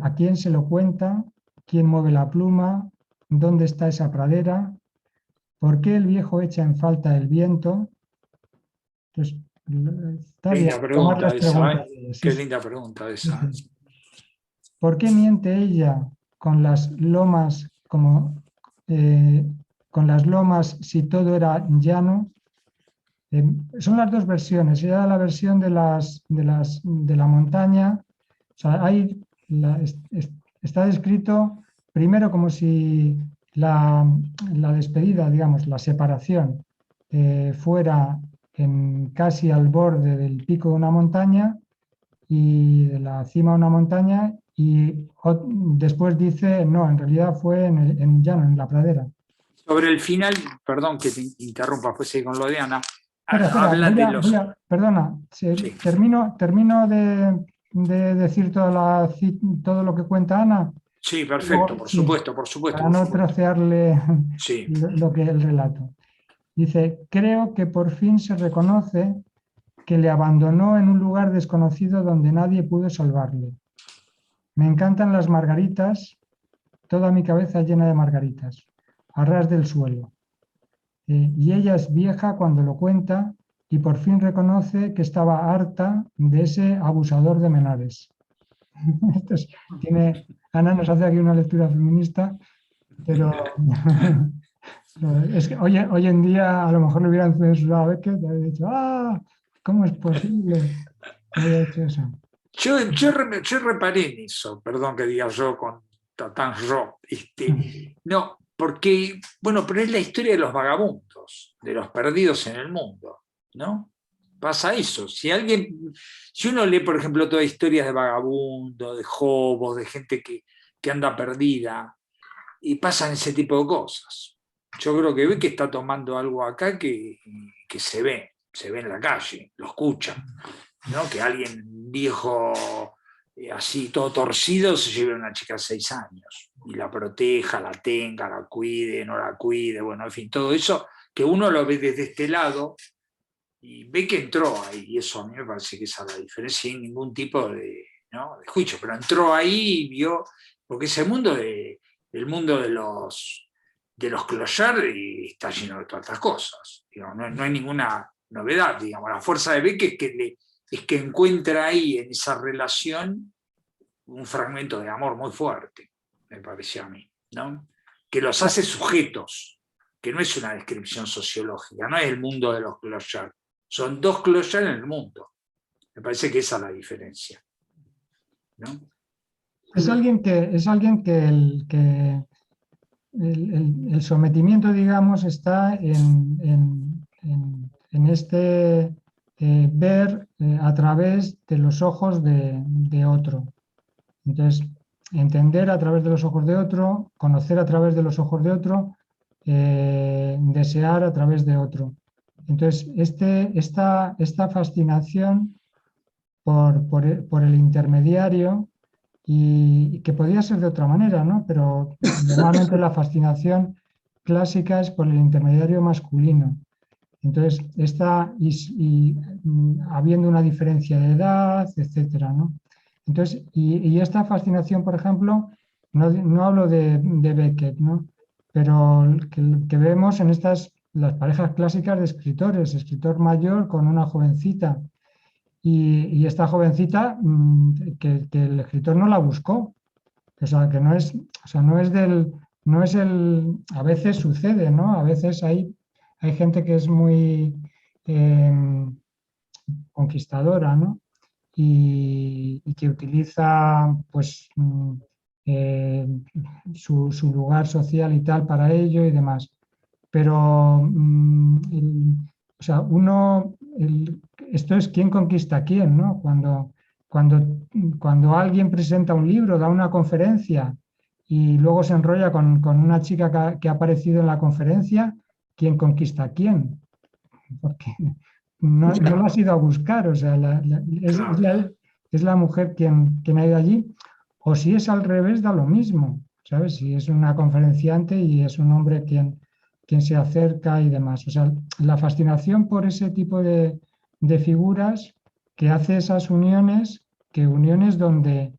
¿A quién se lo cuenta? ¿Quién mueve la pluma? ¿Dónde está esa pradera? ¿Por qué el viejo echa en falta el viento? Pues está bien Linda tomar las pregunta esa, preguntas ¿eh? de ella. Sí, Qué sí, linda pregunta sí, esa. sí. ¿Por qué miente ella con las lomas eh, con las lomas si todo era llano? Son las dos versiones. Ella da la versión de la montaña. O sea, está descrito primero como si la despedida, digamos, la separación, fuera casi al borde del pico de una montaña y de la cima de una montaña, y después dice, no, en realidad fue en llano, en la pradera. Sobre el final, perdón que te interrumpa, pues sí, con lo de Ana, Espera, habla de los... perdona, Sí, termino de decir todo lo que cuenta Ana. sí, perfecto, Luego, sí, por supuesto, para por no supuesto. trocearle Sí, lo que el relato. Dice, creo que por fin se reconoce que le abandonó en un lugar desconocido donde nadie pudo salvarle. Me encantan las margaritas, toda mi cabeza llena de margaritas, a ras del suelo. Y ella es vieja cuando lo cuenta y por fin reconoce que estaba harta de ese abusador de menores. Ana nos hace aquí una lectura feminista, pero es que hoy en día a lo mejor le hubieran censurado a Beckett y habría dicho, ¿cómo es posible que haya hecho eso? yo reparé en eso, perdón que diga yo con tan yo. No, porque, bueno, pero es la historia de los vagabundos, de los perdidos en el mundo, ¿no? Pasa eso. Si uno lee, por ejemplo, todas historias de vagabundos, de jobos, de gente que anda perdida, y pasan ese tipo de cosas. Yo creo que ve que está tomando algo acá que se ve en la calle, lo escucha, ¿no? Que alguien viejo, así todo torcido, se lleve a una chica de 6 años y la proteja, la tenga, la cuide, no la cuide, bueno, en fin, todo eso que uno lo ve desde este lado y ve que entró ahí, y eso a mí me parece que esa es la diferencia, sin ningún tipo de, ¿no?, de juicio, pero entró ahí y vio, porque ese mundo el mundo de los clochard está lleno de todas estas cosas, digamos, no hay ninguna novedad, digamos, la fuerza de Beck es que encuentra ahí en esa relación un fragmento de amor muy fuerte, me parece a mí, ¿no? Que los hace sujetos, que no es una descripción sociológica, no es el mundo de los clochard, Son dos clochars en el mundo. Me parece que esa es la diferencia, ¿no? Es alguien que el sometimiento, digamos, está en este ver a través de los ojos de otro. Entonces, entender a través de los ojos de otro, conocer a través de los ojos de otro, desear a través de otro. Entonces, esta fascinación por el intermediario, y que podría ser de otra manera, ¿no? Pero normalmente la fascinación clásica es por el intermediario masculino. Entonces, habiendo una diferencia de edad, etcétera, ¿no? Entonces, y esta fascinación, por ejemplo, no hablo de Beckett, ¿no? Pero que vemos en las parejas clásicas de escritores, escritor mayor con una jovencita. Y esta jovencita, que el escritor no la buscó. O sea, que no es a veces sucede, ¿no? A veces hay gente que es muy conquistadora, ¿no? Y que utiliza, pues, su lugar social y tal para ello y demás. Pero, o sea, esto es quién conquista a quién, ¿no? Cuando alguien presenta un libro, da una conferencia y luego se enrolla con una chica que ha aparecido en la conferencia, ¿quién conquista a quién? Porque no lo has ido a buscar, o sea, es la mujer quien ha ido allí, o si es al revés, da lo mismo, ¿sabes? Si es una conferenciante y es un hombre quien se acerca y demás. O sea, la fascinación por ese tipo de figuras que hace esas uniones donde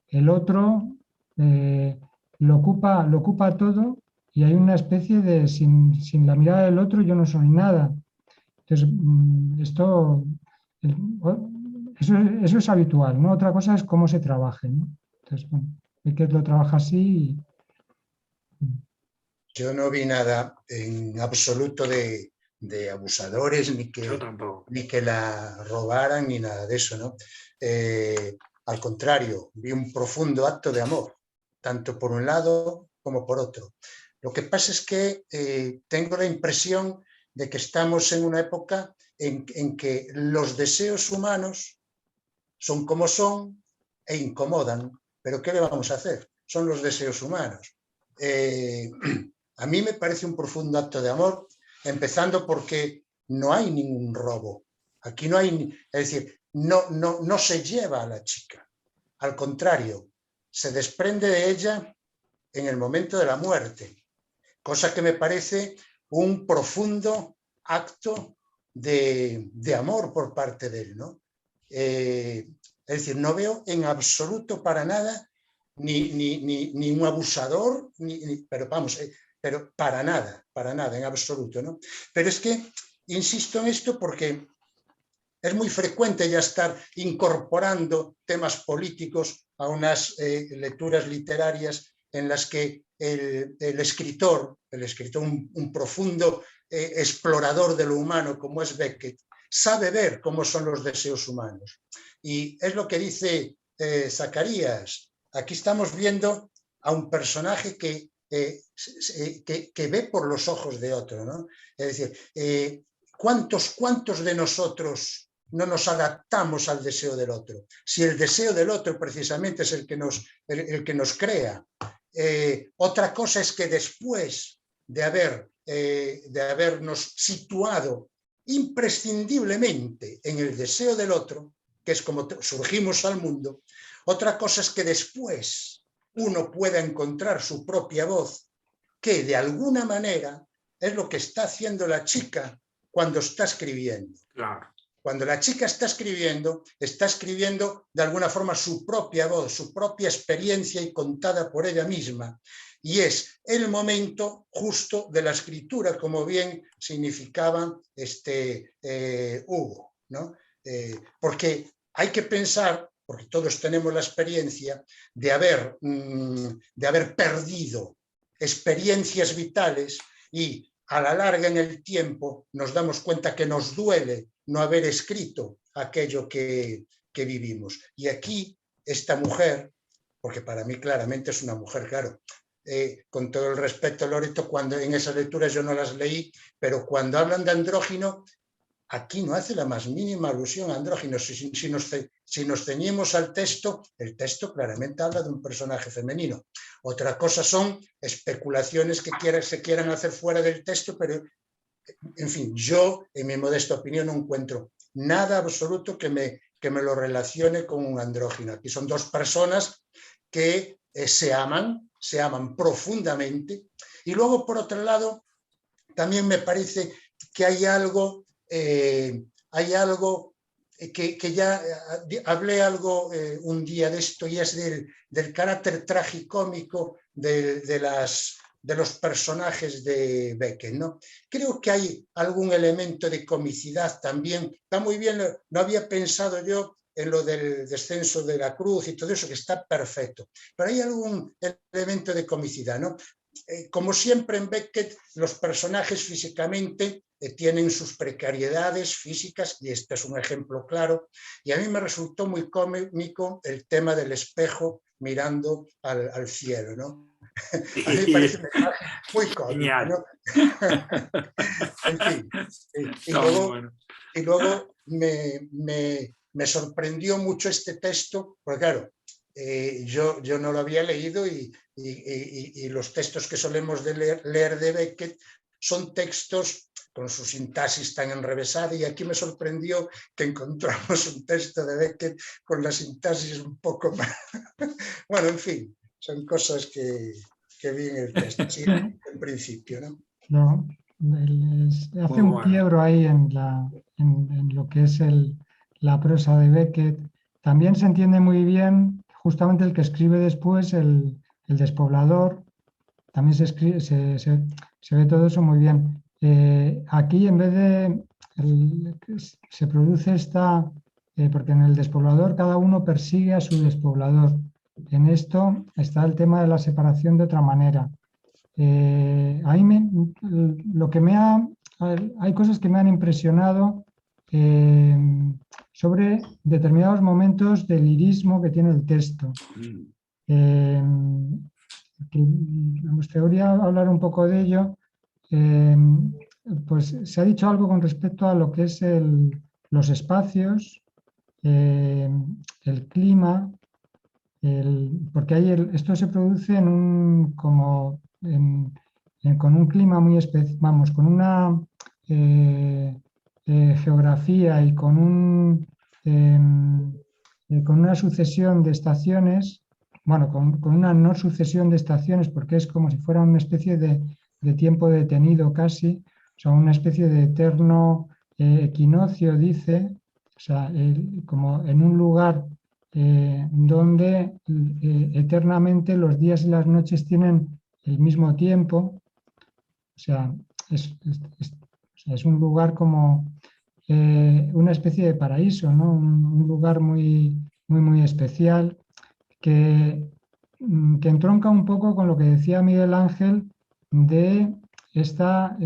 el otro lo ocupa todo, y hay una especie de sin la mirada del otro yo no soy nada. Entonces, eso es habitual, ¿no? Otra cosa es cómo se trabaje, ¿no? Entonces, bueno, Beckett lo trabaja así. Yo no vi nada en absoluto de abusadores, ni que la robaran, ni nada de eso, ¿no? Al contrario, vi un profundo acto de amor, tanto por un lado como por otro. Lo que pasa es que tengo la impresión de que estamos en una época en que los deseos humanos son como son e incomodan, pero ¿qué le vamos a hacer? Son los deseos humanos. A mí me parece un profundo acto de amor, empezando porque no hay ningún robo. Aquí no hay, es decir, no se lleva a la chica. Al contrario, se desprende de ella en el momento de la muerte, cosa que me parece un profundo acto de amor por parte de él, ¿no? Es decir, no veo en absoluto para nada ni un abusador, pero vamos, pero para nada, en absoluto, ¿no? Pero es que insisto en esto porque es muy frecuente ya estar incorporando temas políticos a unas lecturas literarias en las que el escritor, un profundo explorador de lo humano como es Beckett, sabe ver cómo son los deseos humanos. Y es lo que dice Zacarías. Aquí estamos viendo a un personaje que ve por los ojos de otro, ¿no? Es decir, ¿cuántos de nosotros no nos adaptamos al deseo del otro? Si el deseo del otro precisamente es el que nos crea. Otra cosa es que después de habernos situado imprescindiblemente en el deseo del otro, que es como surgimos al mundo, otra cosa es que después uno pueda encontrar su propia voz, que de alguna manera es lo que está haciendo la chica cuando está escribiendo. Claro. Cuando la chica está escribiendo de alguna forma su propia voz, su propia experiencia y contada por ella misma. Y es el momento justo de la escritura, como bien significaba Hugo, ¿no? Porque hay que pensar, porque todos tenemos la experiencia de haber perdido experiencias vitales y a la larga en el tiempo nos damos cuenta que nos duele no haber escrito aquello que vivimos. Y aquí esta mujer, porque para mí claramente es una mujer, claro, con todo el respeto, Loreto, cuando en esas lecturas yo no las leí, pero cuando hablan de andrógino, aquí no hace la más mínima alusión a andróginos. Si nos ceñimos al texto, el texto claramente habla de un personaje femenino. Otra cosa son especulaciones que se quieran hacer fuera del texto, pero, en fin, yo, en mi modesta opinión, no encuentro nada absoluto que me lo relacione con un andrógino. Aquí son dos personas que se aman profundamente. Y luego, por otro lado, también me parece que hay algo que ya hablé algo un día de esto, y es del carácter tragicómico de los personajes de Beckett, ¿no? Creo que hay algún elemento de comicidad también. Está muy bien, no había pensado yo en lo del descenso de la cruz y todo eso, que está perfecto, pero hay algún elemento de comicidad, ¿no? Como siempre en Beckett, los personajes físicamente tienen sus precariedades físicas, y este es un ejemplo claro, y a mí me resultó muy cómico el tema del espejo mirando al cielo, ¿no? A mí me parece una imagen muy cómica, ¿no? En fin, y luego me sorprendió mucho este texto, porque claro, yo no lo había leído, y los textos que solemos leer de Beckett son textos con su sintaxis tan enrevesada, y aquí me sorprendió que encontramos un texto de Beckett con la sintaxis un poco más... Bueno, en fin, son cosas que vi en el texto, sí, en principio, ¿no? No, hace un quiebro ahí en lo que es la prosa de Beckett. También se entiende muy bien justamente el que escribe después, el Despoblador. También se ve todo eso muy bien. Aquí, en vez de... se produce esta... porque en el Despoblador cada uno persigue a su despoblador. En esto está el tema de la separación de otra manera. A mí hay cosas que me han impresionado sobre determinados momentos del lirismo que tiene el texto. Me gustaría hablar un poco de ello. Pues se ha dicho algo con respecto a lo que es los espacios, el clima, porque esto se produce con un clima muy especial, vamos, con una geografía y con una sucesión de estaciones, bueno, con una no sucesión de estaciones, porque es como si fuera una especie de tiempo detenido casi, o sea, una especie de eterno equinoccio, dice, o sea, como en un lugar donde eternamente los días y las noches tienen el mismo tiempo. O sea, es un lugar como una especie de paraíso, ¿no? Un lugar muy, muy, muy especial que entronca un poco con lo que decía Miguel Ángel de esta...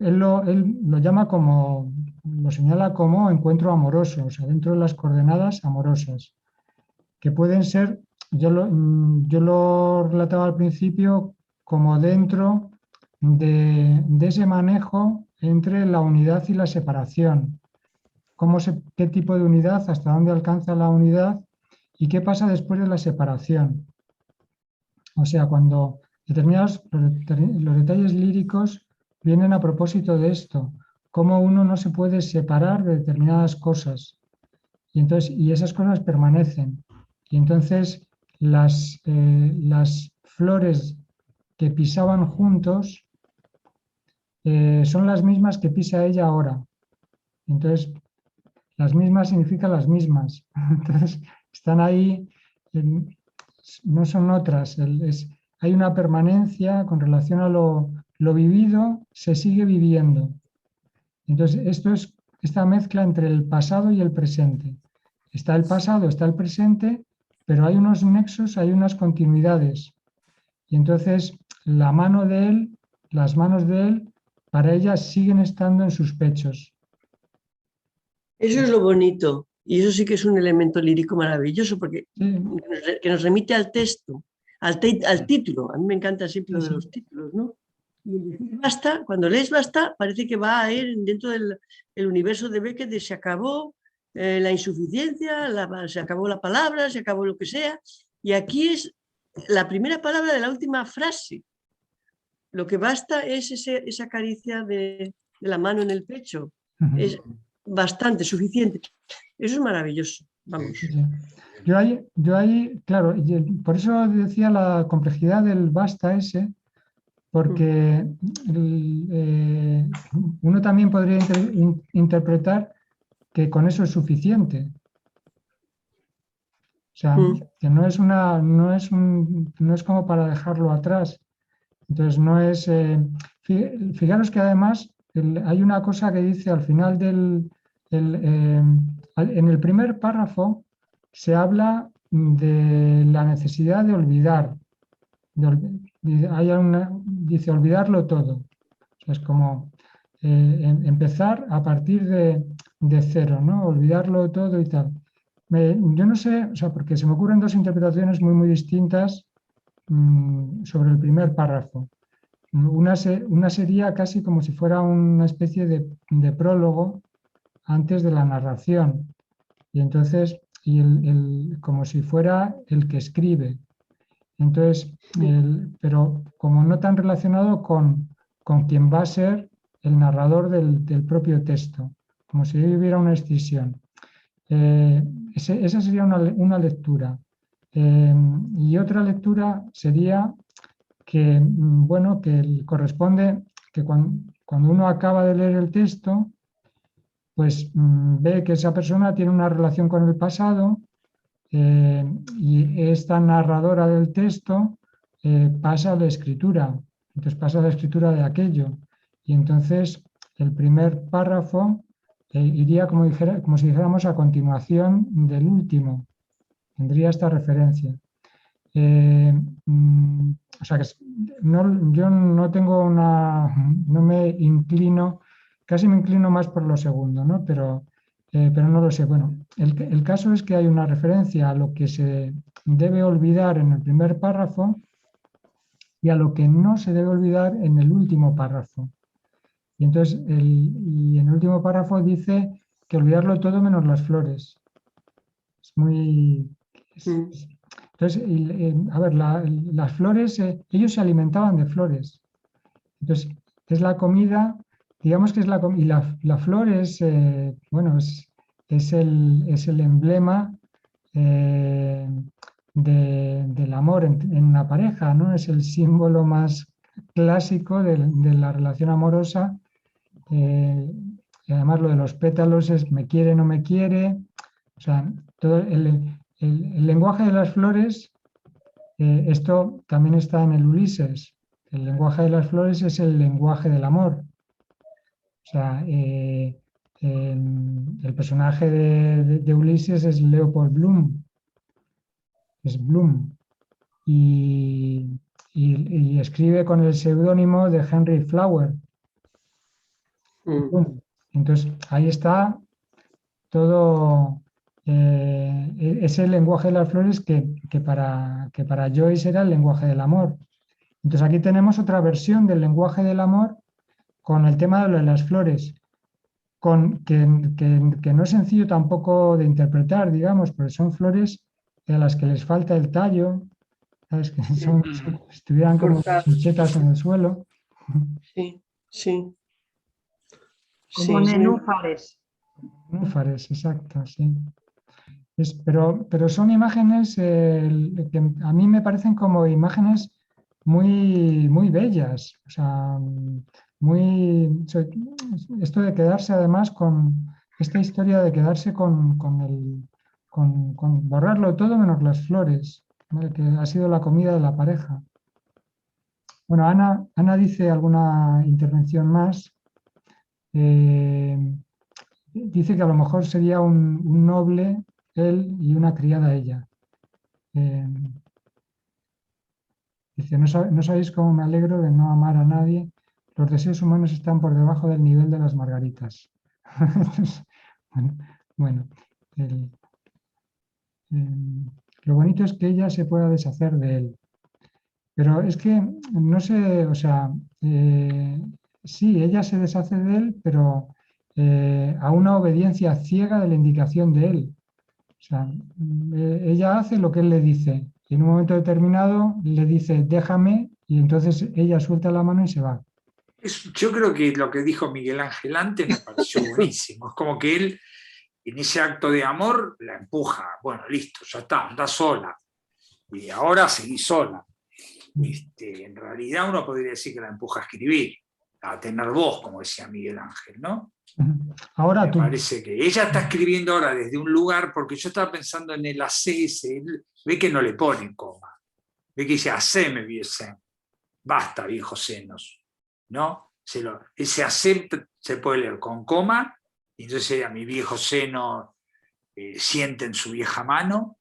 Él lo llama como, lo señala como encuentro amoroso, o sea, dentro de las coordenadas amorosas, que pueden ser, yo lo relataba al principio, como dentro de ese manejo entre la unidad y la separación. ¿Qué tipo de unidad, hasta dónde alcanza la unidad y qué pasa después de la separación? O sea, cuando los detalles líricos vienen a propósito de esto, cómo uno no se puede separar de determinadas cosas y esas cosas permanecen. Y entonces las flores que pisaban juntos son las mismas que pisa ella ahora. Entonces, las mismas significan las mismas. Entonces, están ahí, no son otras. Hay una permanencia con relación a lo vivido, se sigue viviendo. Entonces, esto es esta mezcla entre el pasado y el presente. Está el pasado, está el presente, pero hay unos nexos, hay unas continuidades. Y entonces las manos de él para ella siguen estando en sus pechos. Eso es lo bonito. Y eso sí que es un elemento lírico maravilloso, porque Sí, que nos remite al texto, al título. A mí me encanta siempre lo de sí. los títulos, ¿no? Y el decir basta, cuando lees basta, parece que va a ir dentro del el universo de Beckett de se acabó la insuficiencia, se acabó la palabra, se acabó lo que sea. Y aquí es la primera palabra de la última frase. Lo que basta es esa caricia de la mano en el pecho. Es bastante, suficiente. Eso es maravilloso. Vamos. Sí. Yo ahí, claro, por eso decía la complejidad del basta ese, porque uno también podría interpretar que con eso es suficiente. O sea, que no es no es como para dejarlo atrás. Entonces no es. Fijaros que además hay una cosa que dice al final en el primer párrafo se habla de la necesidad de olvidar. Dice olvidarlo todo. O sea, es como empezar a partir de cero, ¿no? Olvidarlo todo y tal. Yo no sé, o sea, porque se me ocurren dos interpretaciones muy distintas sobre el primer párrafo. Una sería casi como si fuera una especie de prólogo antes de la narración. Y entonces, como si fuera el que escribe. Entonces, pero como no tan relacionado con quien va a ser el narrador del propio texto, como si hubiera una escisión. Esa sería una lectura. Y otra lectura sería que, bueno, que corresponde que cuando uno acaba de leer el texto, pues ve que esa persona tiene una relación con el pasado y esta narradora del texto pasa a la escritura, entonces pasa a la escritura de aquello. Y entonces el primer párrafo iría como si dijéramos a continuación del último, tendría esta referencia. O sea que yo no tengo no me inclino, casi me inclino más por lo segundo, ¿no? Pero no lo sé. Bueno, el caso es que hay una referencia a lo que se debe olvidar en el primer párrafo y a lo que no se debe olvidar en el último párrafo. Y entonces, y en el último párrafo dice que olvidarlo todo menos las flores. Es muy... Entonces, a ver, las flores, ellos se alimentaban de flores. Entonces, es la comida, digamos que es la comida, y la flor es, bueno, es el emblema del amor en la pareja, ¿no? Es el símbolo más clásico de la relación amorosa. Y además lo de los pétalos es me quiere, no me quiere. O sea, todo el lenguaje de las flores, esto también está en el Ulises. El lenguaje de las flores es el lenguaje del amor. O sea, el personaje de Ulises es Leopold Bloom. Es Bloom. Y escribe con el seudónimo de Henry Flower. Entonces, ahí está todo ese lenguaje de las flores que para Joyce era el lenguaje del amor. Entonces aquí tenemos otra versión del lenguaje del amor con el tema de las flores, que no es sencillo tampoco de interpretar, digamos, porque son flores a las que les falta el tallo, ¿sabes? Que estuvieran como chinchetas en el suelo. Sí, sí. Como nenúfares. Nenúfares, exacto, sí. Pero son imágenes que a mí me parecen como imágenes muy bellas. O sea, esto de quedarse además con esta historia de quedarse con borrarlo todo menos las flores, ¿vale? Que ha sido la comida de la pareja. Bueno, Ana dice alguna intervención más. Dice que a lo mejor sería un noble él y una criada ella. Dice, no sabéis cómo me alegro de no amar a nadie, los deseos humanos están por debajo del nivel de las margaritas. Bueno, lo bonito es que ella se pueda deshacer de él. Pero es que, no sé, o sea, sí, ella se deshace de él, pero a una obediencia ciega de la indicación de él. O sea, ella hace lo que él le dice y en un momento determinado le dice, déjame, y entonces ella suelta la mano y se va. Yo creo que lo que dijo Miguel Ángel antes me pareció buenísimo. Es como que él, en ese acto de amor, la empuja. Bueno, listo, ya está, anda sola. Y ahora seguí sola. En realidad uno podría decir que la empuja a escribir, a tener voz, como decía Miguel Ángel, ¿no? Ahora Me parece que ella está escribiendo ahora desde un lugar, porque yo estaba pensando en el ACS, él ve que no le ponen coma, ve que dice haceme bien, basta viejos senos, ¿no? Ese acepta se puede leer con coma, y entonces sería mi viejo seno siente en su vieja mano,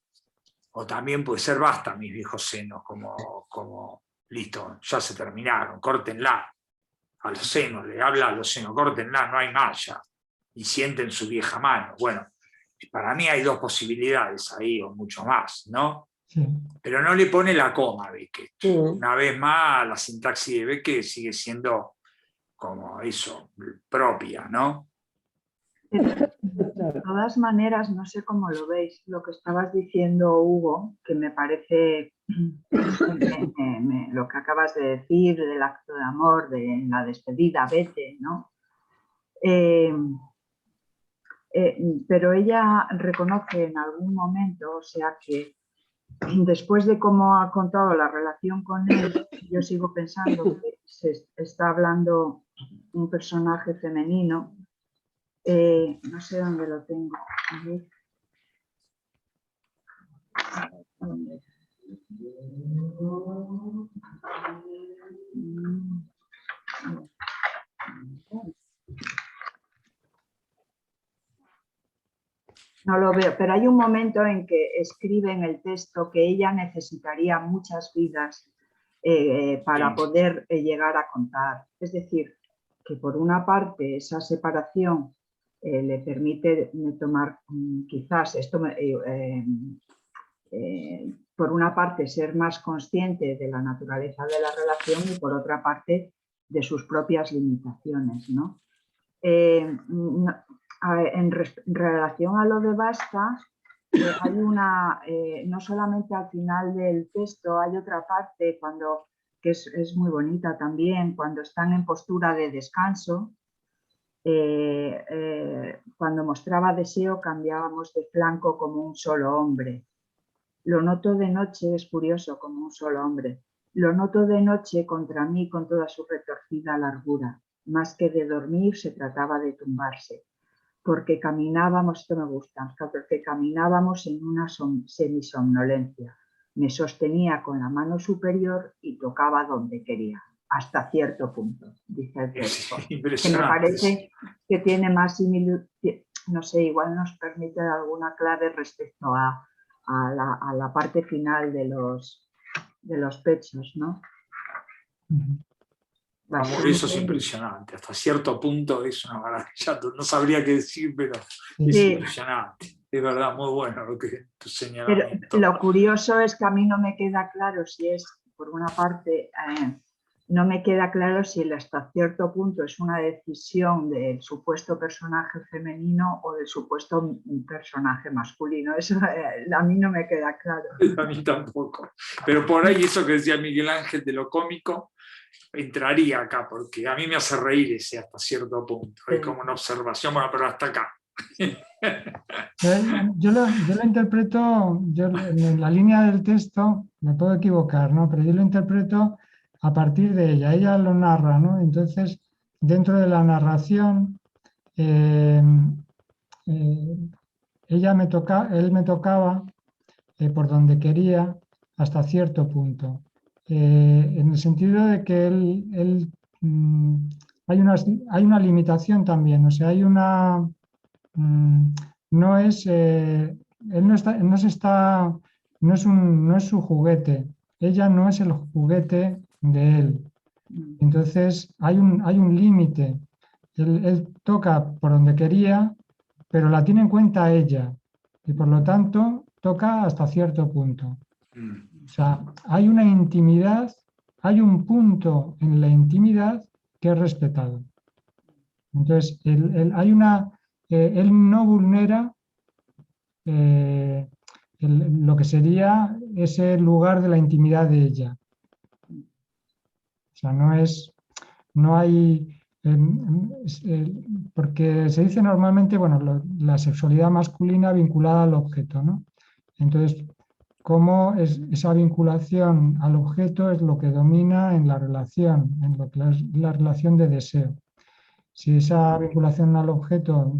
o también puede ser basta mis viejos senos, como listo, ya se terminaron, córtenla a los senos, le habla a los senos, córtenla, no hay más ya, y sienten su vieja mano. Bueno, para mí hay dos posibilidades ahí, o mucho más, ¿no? Sí. Pero no le pone la coma a Beckett. Una vez más, la sintaxis de Beckett sigue siendo como eso, propia, ¿no? De todas maneras, no sé cómo lo veis, lo que estabas diciendo, Hugo, que me parece lo que acabas de decir del acto de amor, de la despedida, vete, ¿no? Pero ella reconoce en algún momento, o sea que después de cómo ha contado la relación con él, yo sigo pensando que se está hablando un personaje femenino. No sé dónde lo tengo. A ver. No lo veo, pero hay un momento en que escribe en el texto que ella necesitaría muchas vidas para poder llegar a contar. Es decir, que por una parte esa separación le permite tomar, quizás esto, por una parte ser más consciente de la naturaleza de la relación y por otra parte de sus propias limitaciones, ¿no? En relación a lo de basta, hay una, no solamente al final del texto, hay otra parte que es muy bonita también, cuando están en postura de descanso. Cuando mostraba deseo cambiábamos de flanco como un solo hombre. Lo noto de noche, es curioso, como un solo hombre. Lo noto de noche contra mí con toda su retorcida largura. Más que de dormir se trataba de tumbarse. Porque caminábamos, esto me gusta, porque caminábamos en una semisomnolencia. Me sostenía con la mano superior y tocaba donde quería, hasta cierto punto, dice el texto. Que me parece que tiene más similitud, no sé, igual nos permite alguna clave respecto a la parte final de los pechos, ¿no? Eso es impresionante, hasta cierto punto es una maravilla, no sabría qué decir, pero es impresionante, es verdad, muy bueno lo que tu señalamiento. Pero lo curioso es que a mí no me queda claro si es, por una parte, no me queda claro si el hasta cierto punto es una decisión del supuesto personaje femenino o del supuesto personaje masculino. Eso a mí no me queda claro. A mí tampoco. Pero por ahí eso que decía Miguel Ángel de lo cómico entraría acá, porque a mí me hace reír ese hasta cierto punto. Es como una observación, bueno, pero hasta acá. Yo lo interpreto, en la línea del texto, me puedo equivocar, ¿no? Pero yo lo interpreto a partir de ella lo narra, ¿no? Entonces, dentro de la narración, él me tocaba por donde quería hasta cierto punto. En el sentido de que hay una limitación también, o sea, hay una... no es, él no es su juguete, ella no es el juguete de él. Entonces hay un límite. Él toca por donde quería, pero la tiene en cuenta ella y por lo tanto toca hasta cierto punto. O sea, hay una intimidad, hay un punto en la intimidad que es respetado. Entonces, él no vulnera lo que sería ese lugar de la intimidad de ella. O sea, no hay, porque se dice normalmente, bueno, la sexualidad masculina vinculada al objeto, ¿no? Entonces, cómo esa vinculación al objeto es lo que domina en la relación, en lo que es la relación de deseo. Si esa vinculación al objeto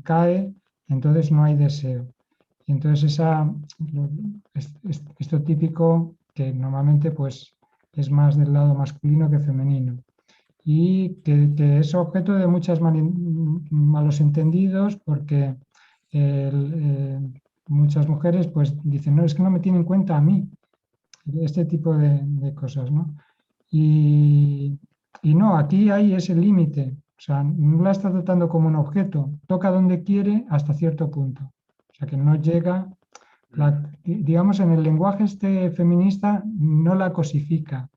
cae, entonces no hay deseo. Y entonces esto típico que normalmente pues, es más del lado masculino que femenino. Y que es objeto de muchos malos entendidos porque muchas mujeres pues dicen, no, es que no me tienen en cuenta a mí, este tipo de cosas, ¿no? Y no, aquí hay ese límite, o sea, no la está tratando como un objeto, toca donde quiere hasta cierto punto, o sea, que no llega, digamos, en el lenguaje feminista no la cosifica,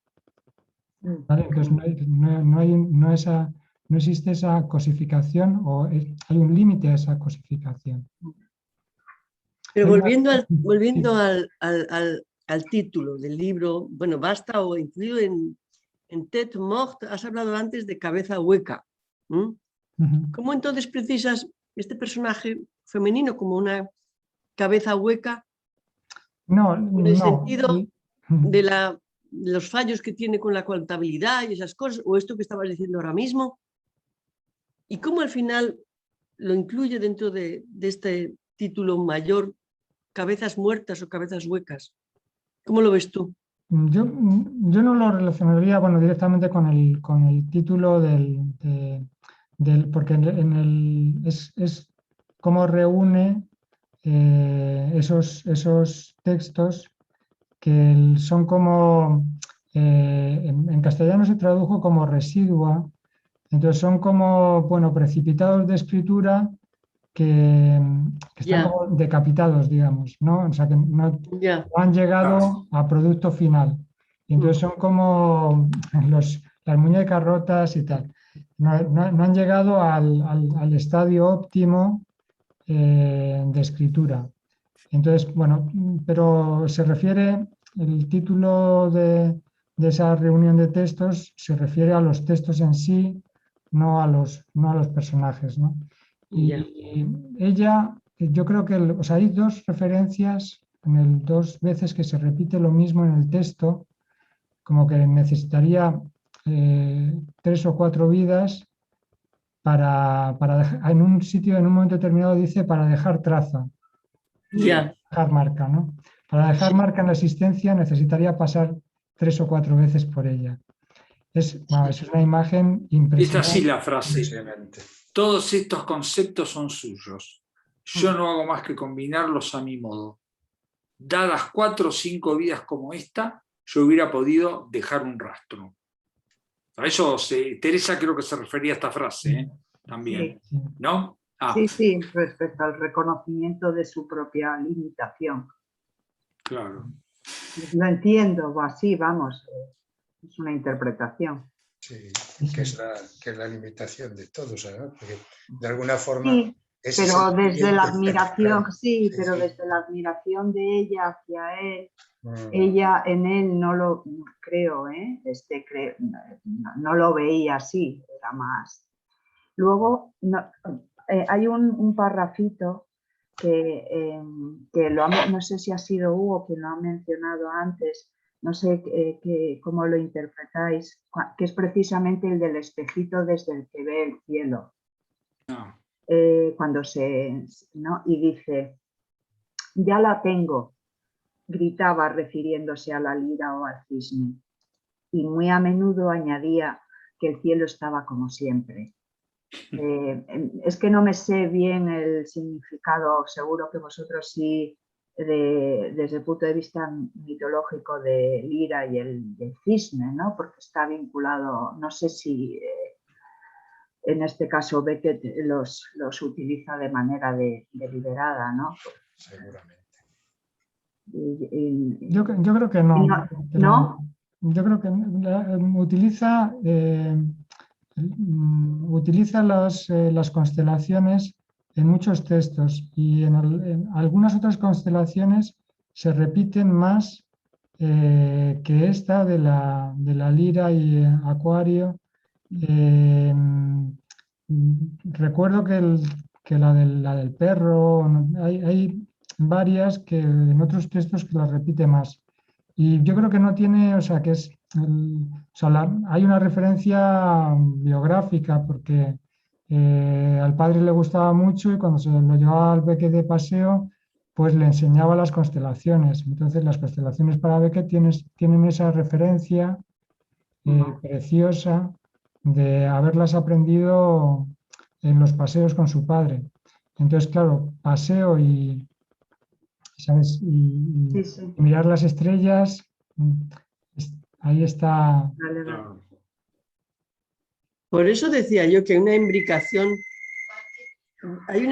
¿vale? Entonces no existe esa cosificación o hay un límite a esa cosificación. Pero volviendo al título del libro, bueno, basta o incluido en Tête Morte, has hablado antes de cabeza hueca. ¿Cómo entonces precisas este personaje femenino como una cabeza hueca? No, en el no. sentido de los fallos que tiene con la contabilidad y esas cosas, o esto que estabas diciendo ahora mismo, y cómo al final lo incluye dentro de este título mayor, cabezas muertas o cabezas huecas. ¿Cómo lo ves tú? Yo no lo relacionaría, bueno, directamente con el título porque es cómo reúne esos textos que son como, en castellano se tradujo como residua, entonces son como, bueno, precipitados de escritura que están como decapitados, digamos, ¿no? O sea, que no han llegado a producto final. Y entonces son como las muñecas rotas y tal. No han llegado al estadio óptimo de escritura. Entonces, bueno, pero se refiere, el título de esa reunión de textos se refiere a los textos en sí, no a los personajes, ¿no? Y ella, yo creo que o sea, hay dos referencias, dos veces que se repite lo mismo en el texto, como que necesitaría 3 o 4 vidas para dejar, en un sitio, en un momento determinado dice para dejar traza, dejar marca, ¿no? Para dejar marca en la existencia necesitaría pasar 3 o 4 veces por ella. Es una imagen impresionante. Es así la frase. Todos estos conceptos son suyos. Yo no hago más que combinarlos a mi modo. Dadas 4 o 5 vidas como esta, yo hubiera podido dejar un rastro. A eso Teresa creo que se refería a esta frase también, sí. ¿no? Sí, respecto al reconocimiento de su propia limitación. Claro. Lo entiendo, así, vamos, es una interpretación. Sí, que es la limitación de todos, ¿no? Porque de alguna forma... Sí, pero desde la admiración, pero desde la admiración de ella hacia él, ella en él no lo creo, no lo veía así, era más. Luego hay un parrafito que no sé si ha sido Hugo quien lo ha mencionado antes, no sé cómo lo interpretáis, que es precisamente el del espejito desde el que ve el cielo. Cuando ¿no? Y dice, ya la tengo, gritaba refiriéndose a la lira o al cisne, y muy a menudo añadía que el cielo estaba como siempre. Es que no me sé bien el significado, seguro que vosotros sí desde el punto de vista mitológico de Lira y el cisne, ¿no? Porque está vinculado, no sé si en este caso Beckett los utiliza de manera deliberada, ¿no? Seguramente. Yo creo que no. ¿No? Yo creo que utiliza las constelaciones en muchos textos, y en algunas otras constelaciones se repiten más que esta de la Lira y Acuario. Recuerdo que la del perro, hay varias que en otros textos que las repite más. Y yo creo que no tiene, o sea, que es, hay una referencia biográfica, porque al padre le gustaba mucho y cuando se lo llevaba al Beckett de paseo, pues le enseñaba las constelaciones. Entonces las constelaciones para Beckett tienen esa referencia preciosa de haberlas aprendido en los paseos con su padre. Entonces, claro, paseo y, ¿sabes? Sí, sí. Y mirar las estrellas, ahí está. Vale, vale. Por eso decía yo que hay una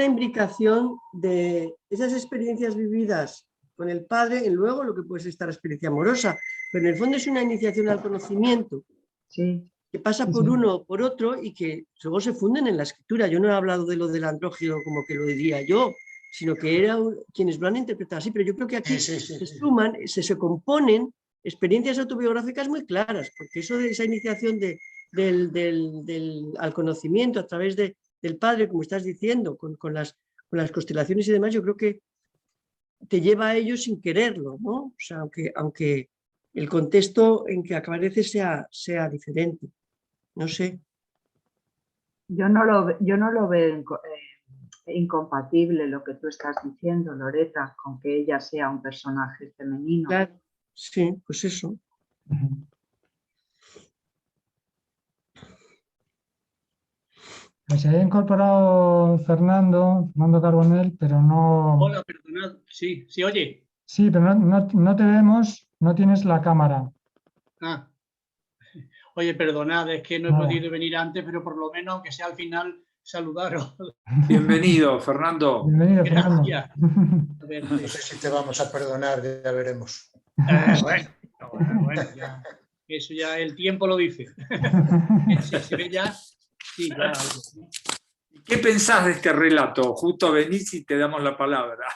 imbricación de esas experiencias vividas con el padre en luego lo que puede ser esta experiencia amorosa, pero en el fondo es una iniciación al conocimiento. Sí. Que pasa por uno o por otro y que luego se funden en la escritura. Yo no he hablado de lo del andrógino como que lo diría yo, sino que eran quienes lo han interpretado así, pero yo creo que aquí se suman, se componen experiencias autobiográficas muy claras, porque eso de esa iniciación al conocimiento a través del padre, como estás diciendo, con las constelaciones y demás, yo creo que te lleva a ello sin quererlo, ¿no? O sea, aunque el contexto en que aparece sea diferente. No sé. Yo no lo veo incompatible lo que tú estás diciendo, Loreta, con que ella sea un personaje femenino. Claro, sí, pues eso. Se había incorporado Fernando Carbonell, pero no. Hola, perdonad. Sí, ¿se oye? Sí, pero no te vemos, no tienes la cámara. Ah. Oye, perdonad, es que no he podido venir antes, pero por lo menos, aunque sea al final, saludaros. Bienvenido, Fernando. Bienvenido, Fernando. Gracias. A ver, no sé si te vamos a perdonar, ya veremos. Bueno, ya, eso ya el tiempo lo dice. Si se ve ya, sí, ya algo. ¿Qué pensás de este relato? Justo venís y te damos la palabra.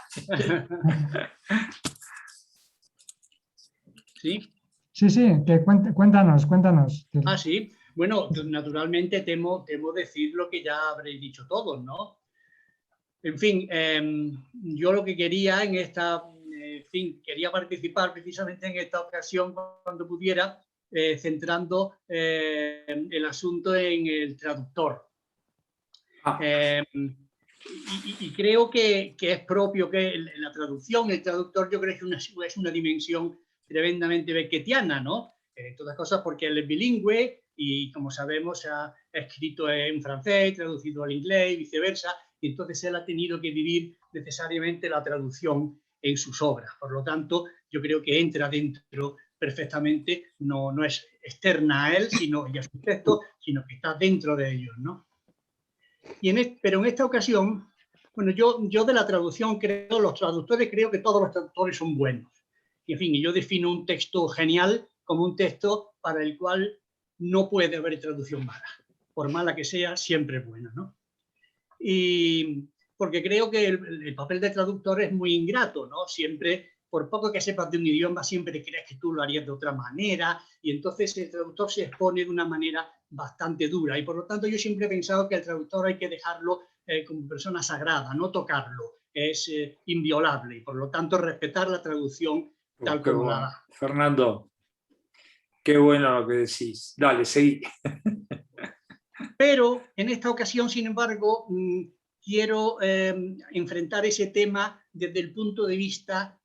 ¿Sí? Sí, que cuéntanos. Ah, sí. Bueno, naturalmente temo decir lo que ya habréis dicho todos, ¿no? En fin, yo lo que quería quería participar precisamente en esta ocasión cuando pudiera, centrando el asunto en el traductor. Y creo que es propio que la traducción, el traductor, yo creo que es una dimensión tremendamente beckettiana, ¿no? Todas cosas porque él es bilingüe y, como sabemos, ha escrito en francés, traducido al inglés y viceversa, y entonces él ha tenido que vivir necesariamente la traducción en sus obras. Por lo tanto, yo creo que entra dentro perfectamente, no es externa a él y a sus textos, sino que está dentro de ellos, ¿no? Pero en esta ocasión, bueno, yo de la traducción los traductores creo que todos los traductores son buenos. Y, en fin, yo defino un texto genial como un texto para el cual no puede haber traducción mala. Por mala que sea, siempre es buena, ¿no? Y porque creo que el papel de traductor es muy ingrato, ¿no? Siempre, por poco que sepas de un idioma, siempre crees que tú lo harías de otra manera, y entonces el traductor se expone de una manera bastante dura, y por lo tanto yo siempre he pensado que el traductor hay que dejarlo como persona sagrada, no tocarlo, es inviolable, y por lo tanto respetar la traducción tal como la da. Fernando, qué bueno lo que decís. Dale, seguí. Pero en esta ocasión, sin embargo, quiero enfrentar ese tema desde un punto de vista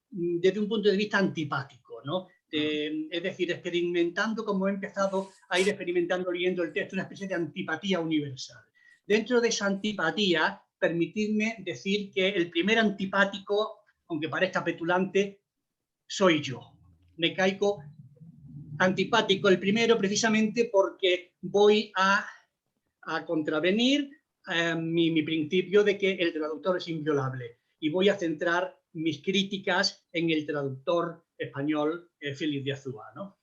antipático, ¿no? Es decir, experimentando, como he empezado a ir experimentando leyendo el texto, una especie de antipatía universal. Dentro de esa antipatía, permitidme decir que el primer antipático aunque parezca petulante, soy yo. Me caigo antipático el primero precisamente porque voy a contravenir mi principio de que el traductor es inviolable y voy a centrar mis críticas en el traductor español Félix de Azúa, ¿no?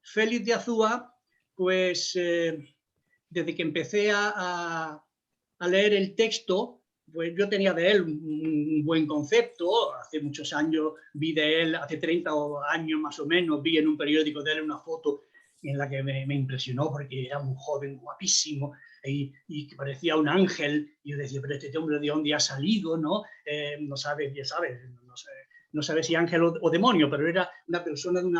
Félix de Azúa, pues desde que empecé a leer el texto, pues yo tenía de él un buen concepto. Hace muchos años vi de él, hace 30 años más o menos, vi en un periódico de él una foto en la que me impresionó porque era un joven guapísimo y que parecía un ángel. Y yo decía, pero este hombre de dónde ha salido, ¿no? No sabe, ya sabes, no sabe si ángel o demonio, pero era una persona de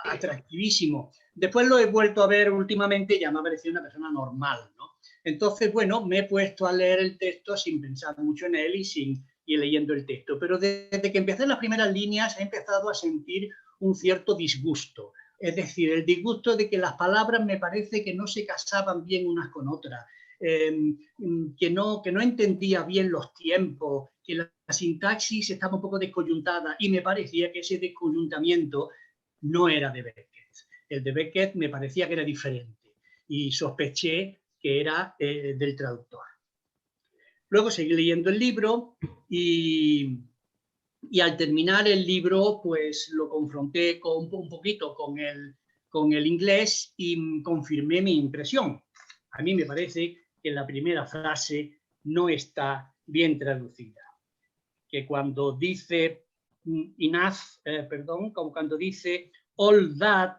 atractivísimo. Después lo he vuelto a ver últimamente y ya me ha parecido una persona normal, ¿no? Entonces, bueno, me he puesto a leer el texto sin pensar mucho en él y leyendo el texto. Pero desde que empecé las primeras líneas he empezado a sentir un cierto disgusto. Es decir, el disgusto de que las palabras me parece que no se casaban bien unas con otras, que no entendía bien los tiempos, que la sintaxis estaba un poco descoyuntada y me parecía que ese descoyuntamiento no era de Beckett. El de Beckett me parecía que era diferente y sospeché que era del traductor. Luego seguí leyendo el libro y al terminar el libro pues lo confronté un poquito con el inglés y confirmé mi impresión. A mí me parece que la primera frase no está bien traducida. Que cuando dice como cuando dice all that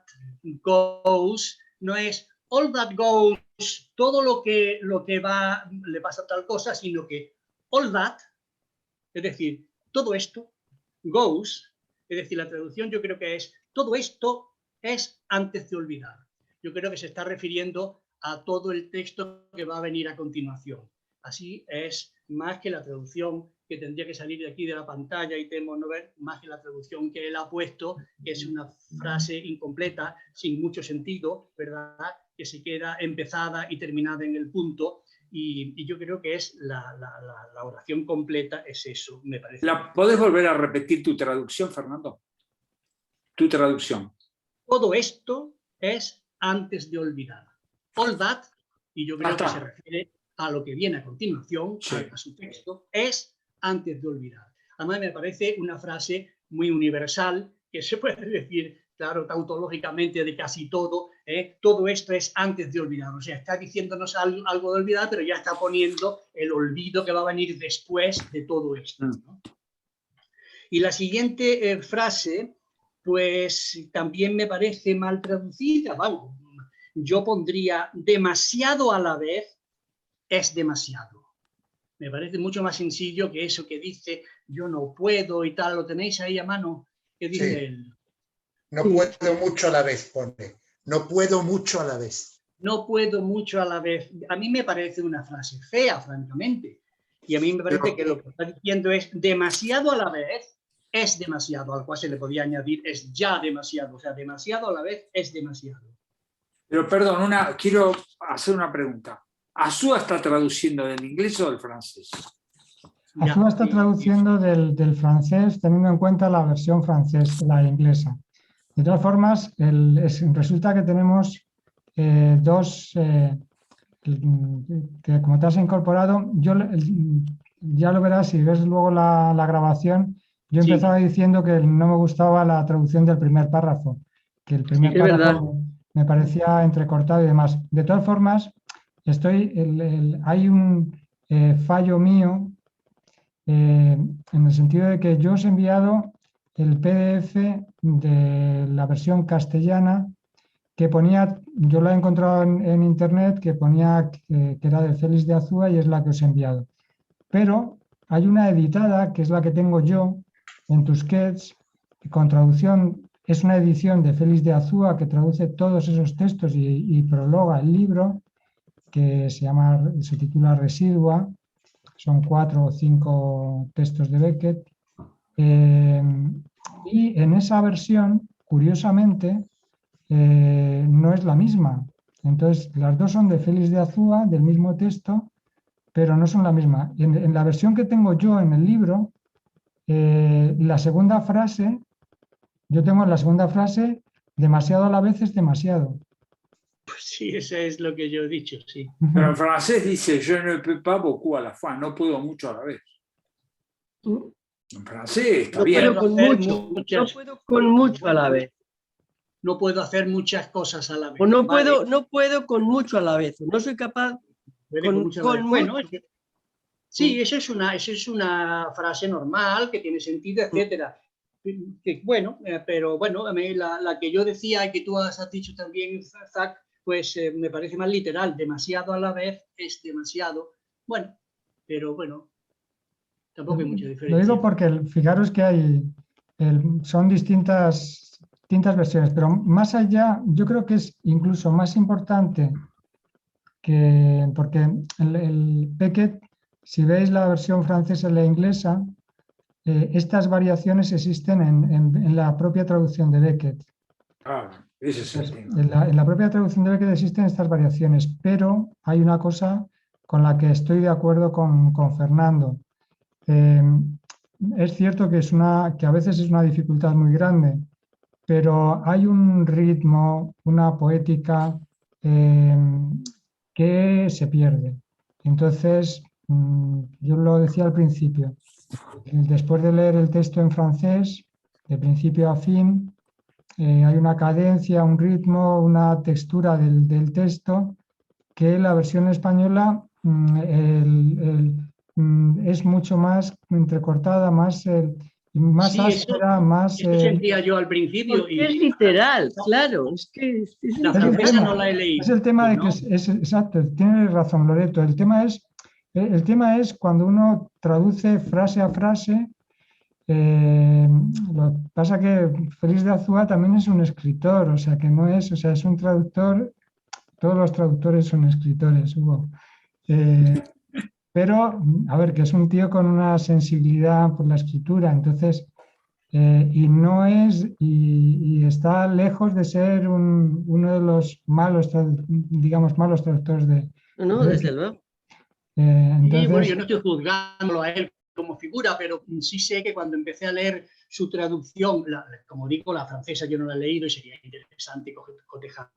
goes, no es all that goes, todo lo que va, le pasa tal cosa, sino que all that, es decir, todo esto, goes, es decir, la traducción yo creo que es todo esto es antes de olvidar. Yo creo que se está refiriendo a todo el texto que va a venir a continuación. Así es más que la traducción que tendría que salir de aquí de la pantalla y temo no ver, más que la traducción que él ha puesto, que es una frase incompleta, sin mucho sentido, ¿verdad?, que se queda empezada y terminada en el punto, y yo creo que es la oración completa, es eso, me parece. ¿Puedes volver a repetir tu traducción, Fernando? Tu traducción. Todo esto es antes de olvidar. All that, y yo creo que se refiere a lo que viene a continuación, sí, a su texto, es antes de olvidar. Además me parece una frase muy universal, que se puede decir, claro, tautológicamente de casi todo, todo esto es antes de olvidar. O sea, está diciéndonos algo de olvidar, pero ya está poniendo el olvido que va a venir después de todo esto, ¿no? Y la siguiente frase, pues también me parece mal traducida. Vamos, yo pondría demasiado a la vez es demasiado. Me parece mucho más sencillo que eso que dice yo no puedo y tal. ¿Lo tenéis ahí a mano? ¿Qué dice sí. él? No puedo mucho a la vez, pone. No puedo mucho a la vez. No puedo mucho a la vez. A mí me parece una frase fea, francamente. Y a mí me parece que lo que está diciendo es demasiado a la vez es demasiado, al cual se le podía añadir es ya demasiado. O sea, demasiado a la vez es demasiado. Pero perdón, quiero hacer una pregunta. ¿Azúa está traduciendo del inglés o del francés? Azúa está traduciendo del francés teniendo en cuenta la versión francesa, la inglesa. De todas formas, resulta que tenemos dos, que como te has incorporado, ya lo verás si ves luego la grabación, yo empezaba diciendo que no me gustaba la traducción del primer párrafo, que el primer párrafo me parecía entrecortado y demás. De todas formas, hay un fallo mío en el sentido de que yo os he enviado el PDF de la versión castellana que ponía, yo la he encontrado en internet, que ponía que era de Félix de Azúa y es la que os he enviado. Pero hay una editada, que es la que tengo yo en Tusquets, con traducción, es una edición de Félix de Azúa que traduce todos esos textos y prologa el libro, que se titula Residua. Son 4 o 5 textos de Beckett. Y en esa versión, curiosamente, no es la misma. Entonces, las dos son de Félix de Azúa, del mismo texto, pero no son la misma. En la versión que tengo yo en el libro, la segunda frase, yo tengo en la segunda frase, demasiado a la vez es demasiado. Pues sí, eso es lo que yo he dicho, sí. Pero en francés dice, je ne peux pas beaucoup à la fois, no puedo mucho a la vez. En francés está No bien. puedo con mucho, no puedo con mucho a la vez. No puedo hacer muchas cosas a la vez. O no ¿vale? puedo, no puedo con mucho a la vez. No soy capaz Puede con mucho a la vez. mucho. Bueno, sí, esa es una frase normal que tiene sentido, etcétera. Que, bueno, pero bueno, a mí la que yo decía y que tú has dicho también, Zach, pues me parece más literal. Demasiado a la vez es demasiado. Bueno, pero bueno, tampoco hay mucha diferencia. Lo digo porque fijaros que son distintas versiones, pero más allá, yo creo que es incluso más importante porque el Beckett, si veis la versión francesa y la inglesa, estas variaciones existen en la propia traducción de Beckett. Ese es el tema. En la propia traducción de Beckett existen estas variaciones, pero hay una cosa con la que estoy de acuerdo con Fernando. Es cierto que a veces es una dificultad muy grande, pero hay un ritmo, una poética que se pierde. Entonces, yo lo decía al principio, después de leer el texto en francés, de principio a fin, hay una cadencia, un ritmo, una textura del texto que la versión española es mucho más entrecortada, más Sí, áspera, más... Eso sentía yo al principio. Porque es literal, claro. Es que La francesa no la he leído. Es el tema de ¿no? que exacto, tienes razón, Loreto. El tema es cuando uno traduce frase a frase. Lo que pasa que Félix de Azúa también es un escritor, o sea que no es, o sea, es un traductor. Todos los traductores son escritores, Hugo. Pero, a ver, que es un tío con una sensibilidad por la escritura, entonces, y está lejos de ser uno de los malos traductores de... No, desde luego. Entonces, Y bueno, yo no estoy juzgándolo a él como figura, pero sí sé que cuando empecé a leer su traducción, como digo, la francesa yo no la he leído y sería interesante cotejar.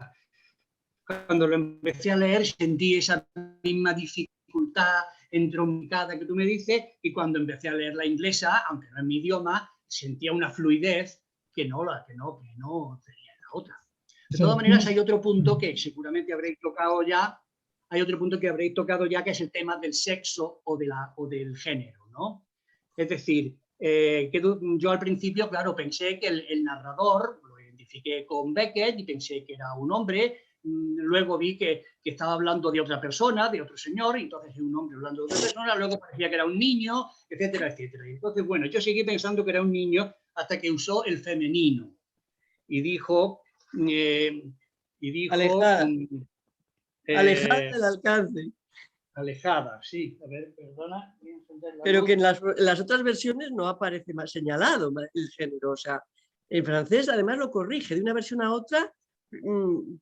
Cuando lo empecé a leer sentí esa misma dificultad entroncada que tú me dices, y cuando empecé a leer la inglesa, aunque no es mi idioma, sentía una fluidez que no tenía la otra. De todas maneras, hay otro punto que seguramente habréis tocado ya, que es el tema del sexo o del género, ¿no? Es decir, yo al principio, claro, pensé que el narrador, lo identifiqué con Beckett y pensé que era un hombre. Luego vi que estaba hablando de otra persona, de otro señor, y entonces un hombre hablando de otra persona, luego parecía que era un niño, etcétera, etcétera. Entonces, bueno, yo seguí pensando que era un niño hasta que usó el femenino y dijo... Alejada. Alejada del alcance. Alejada, sí. A ver, perdona. Pero que en las otras versiones no aparece más señalado el género. O sea, en francés además lo corrige. De una versión a otra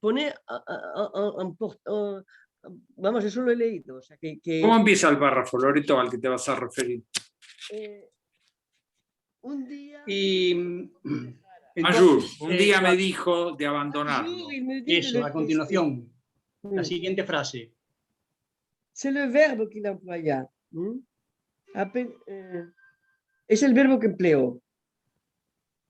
pone... vamos, eso lo he leído. O sea, ¿Cómo empieza el párrafo, Loreto, al que te vas a referir? Un día... Entonces, un día me dijo de abandonarlo. Eso, a continuación. La siguiente frase. C'est le verbo qu'il employa. Es el verbo que empleó.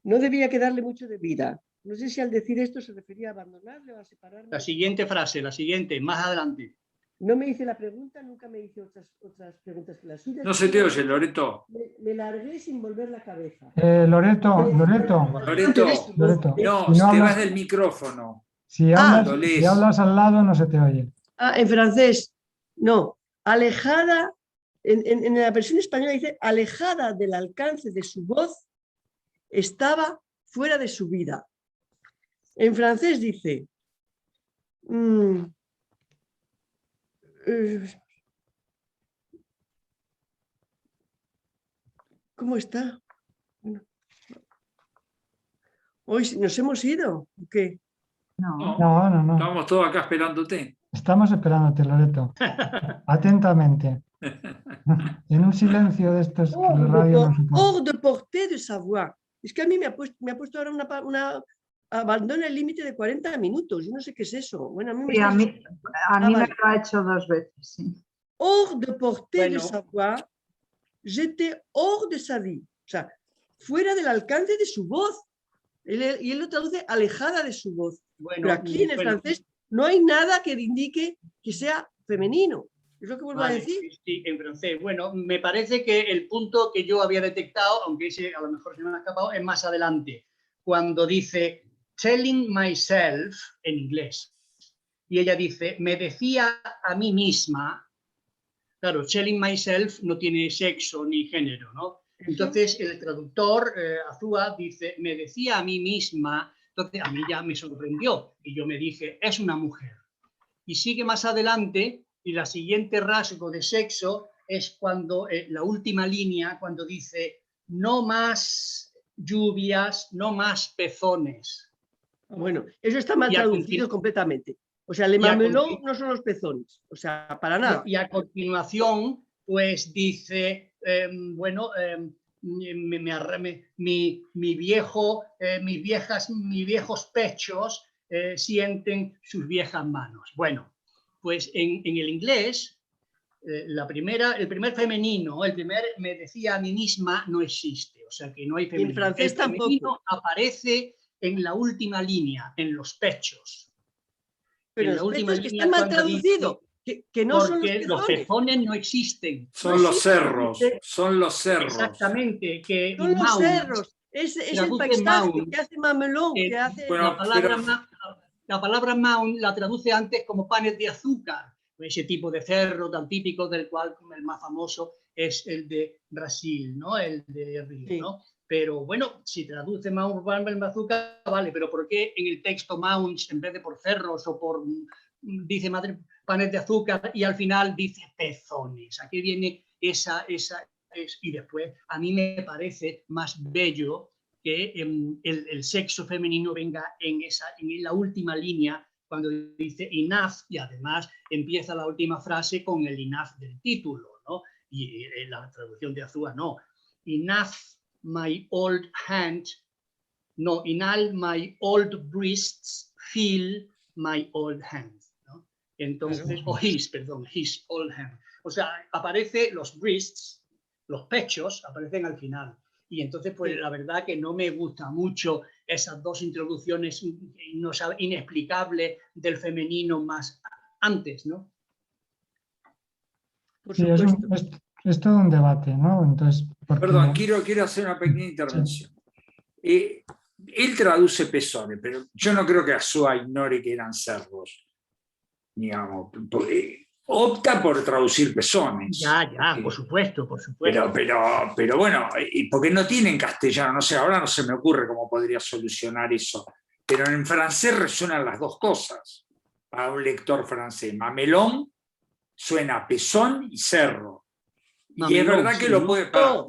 No debía quedarle mucho de vida. No sé si al decir esto se refería a abandonarle o a separarle. La siguiente frase, la siguiente, más adelante. No me hice la pregunta, nunca me hice otras preguntas que las suyas. No se te oye, Loreto. Me largué sin volver la cabeza. Loreto. No, si te vas del micrófono. Si hablas al lado no se te oye. En francés, no. Alejada, en la versión española dice, alejada del alcance de su voz, estaba fuera de su vida. En francés dice, ¿cómo está? Bueno. Hoy nos hemos ido, ¿o qué? No. No. Estamos todos acá esperándote. Estamos esperándote, Loreto. Atentamente. En un silencio de estos que la radio no soporta. Hors de portée de savoir. Es que a mí me ha puesto ahora abandona el límite de 40 minutos. Yo no sé qué es eso. Bueno, a mí me, Sí, a mí me vale. lo ha hecho 2 veces, sí. Hors de portée de Bueno. savoir, j'étais hors de sa vie. O sea, fuera del alcance de su voz. Y él lo traduce alejada de su voz. Bueno, Pero aquí en el francés no hay nada que indique que sea femenino. Es lo que vuelvo a vale, decir. sí, en francés. Bueno, me parece que el punto que yo había detectado, aunque ese a lo mejor se me ha escapado, es más adelante, cuando dice telling myself en inglés. Y ella dice, me decía a mí misma. Claro, telling myself no tiene sexo ni género, ¿no? Entonces el traductor, Azúa, dice, me decía a mí misma. Entonces a mí ya me sorprendió y yo me dije, es una mujer. Y sigue más adelante y la siguiente rasgo de sexo es cuando la última línea, cuando dice, no más lluvias, no más pezones. Bueno, eso está mal Y a traducido completamente. O sea, le y a mamelón no son los pezones. O sea, para nada. Y a continuación, pues dice, mis viejos pechos sienten sus viejas manos. Bueno, pues en el inglés, el primer femenino, me decía a mí misma, no existe. O sea, que no hay femenino. Y en francés el femenino tampoco. aparece en la última línea, en los pechos. Pero en la los última pechos que línea están mal cuando dice, traducidos. Que no son porque los pezones no existen. Son los cerros, son los cerros. Exactamente, que Son los mount cerros. Es el traduce paisaje mount. que hace mamelón. Que hace... Bueno, la palabra mount la traduce antes como panes de azúcar, ese tipo de cerro tan típico del cual el más famoso es el de Brasil, ¿no? El de Río, Sí. ¿no? Pero bueno, si traduce mount panes de azúcar, vale, pero ¿por qué en el texto mounts en vez de por cerros o por, dice madre, panes de azúcar y al final dice pezones? Aquí viene y después a mí me parece más bello que el sexo femenino venga en la última línea cuando dice enough y además empieza la última frase con el enough del título, ¿no? Y en la traducción de Azúa no. Enough my old hand, no, enough my old breasts feel my old hand, ¿no? Entonces, his old hand. O sea, aparece los breasts, los pechos aparecen al final. Y entonces, pues la verdad que no me gusta mucho esas dos introducciones inexplicables del femenino más antes, ¿no? Por Sí, supuesto. es todo un debate, ¿no? Entonces, Perdón, quiero hacer una pequeña intervención. Él traduce pezones, pero yo no creo que Azúa ignore que eran cerros. Digamos, opta por traducir pezones. Ya, por supuesto. Pero bueno, porque no tiene en castellano, no sé, ahora no se me ocurre cómo podría solucionar eso. Pero en francés resuenan las dos cosas. Para un lector francés, mamelón suena a pezón y cerro. Y es verdad que lo puede... No.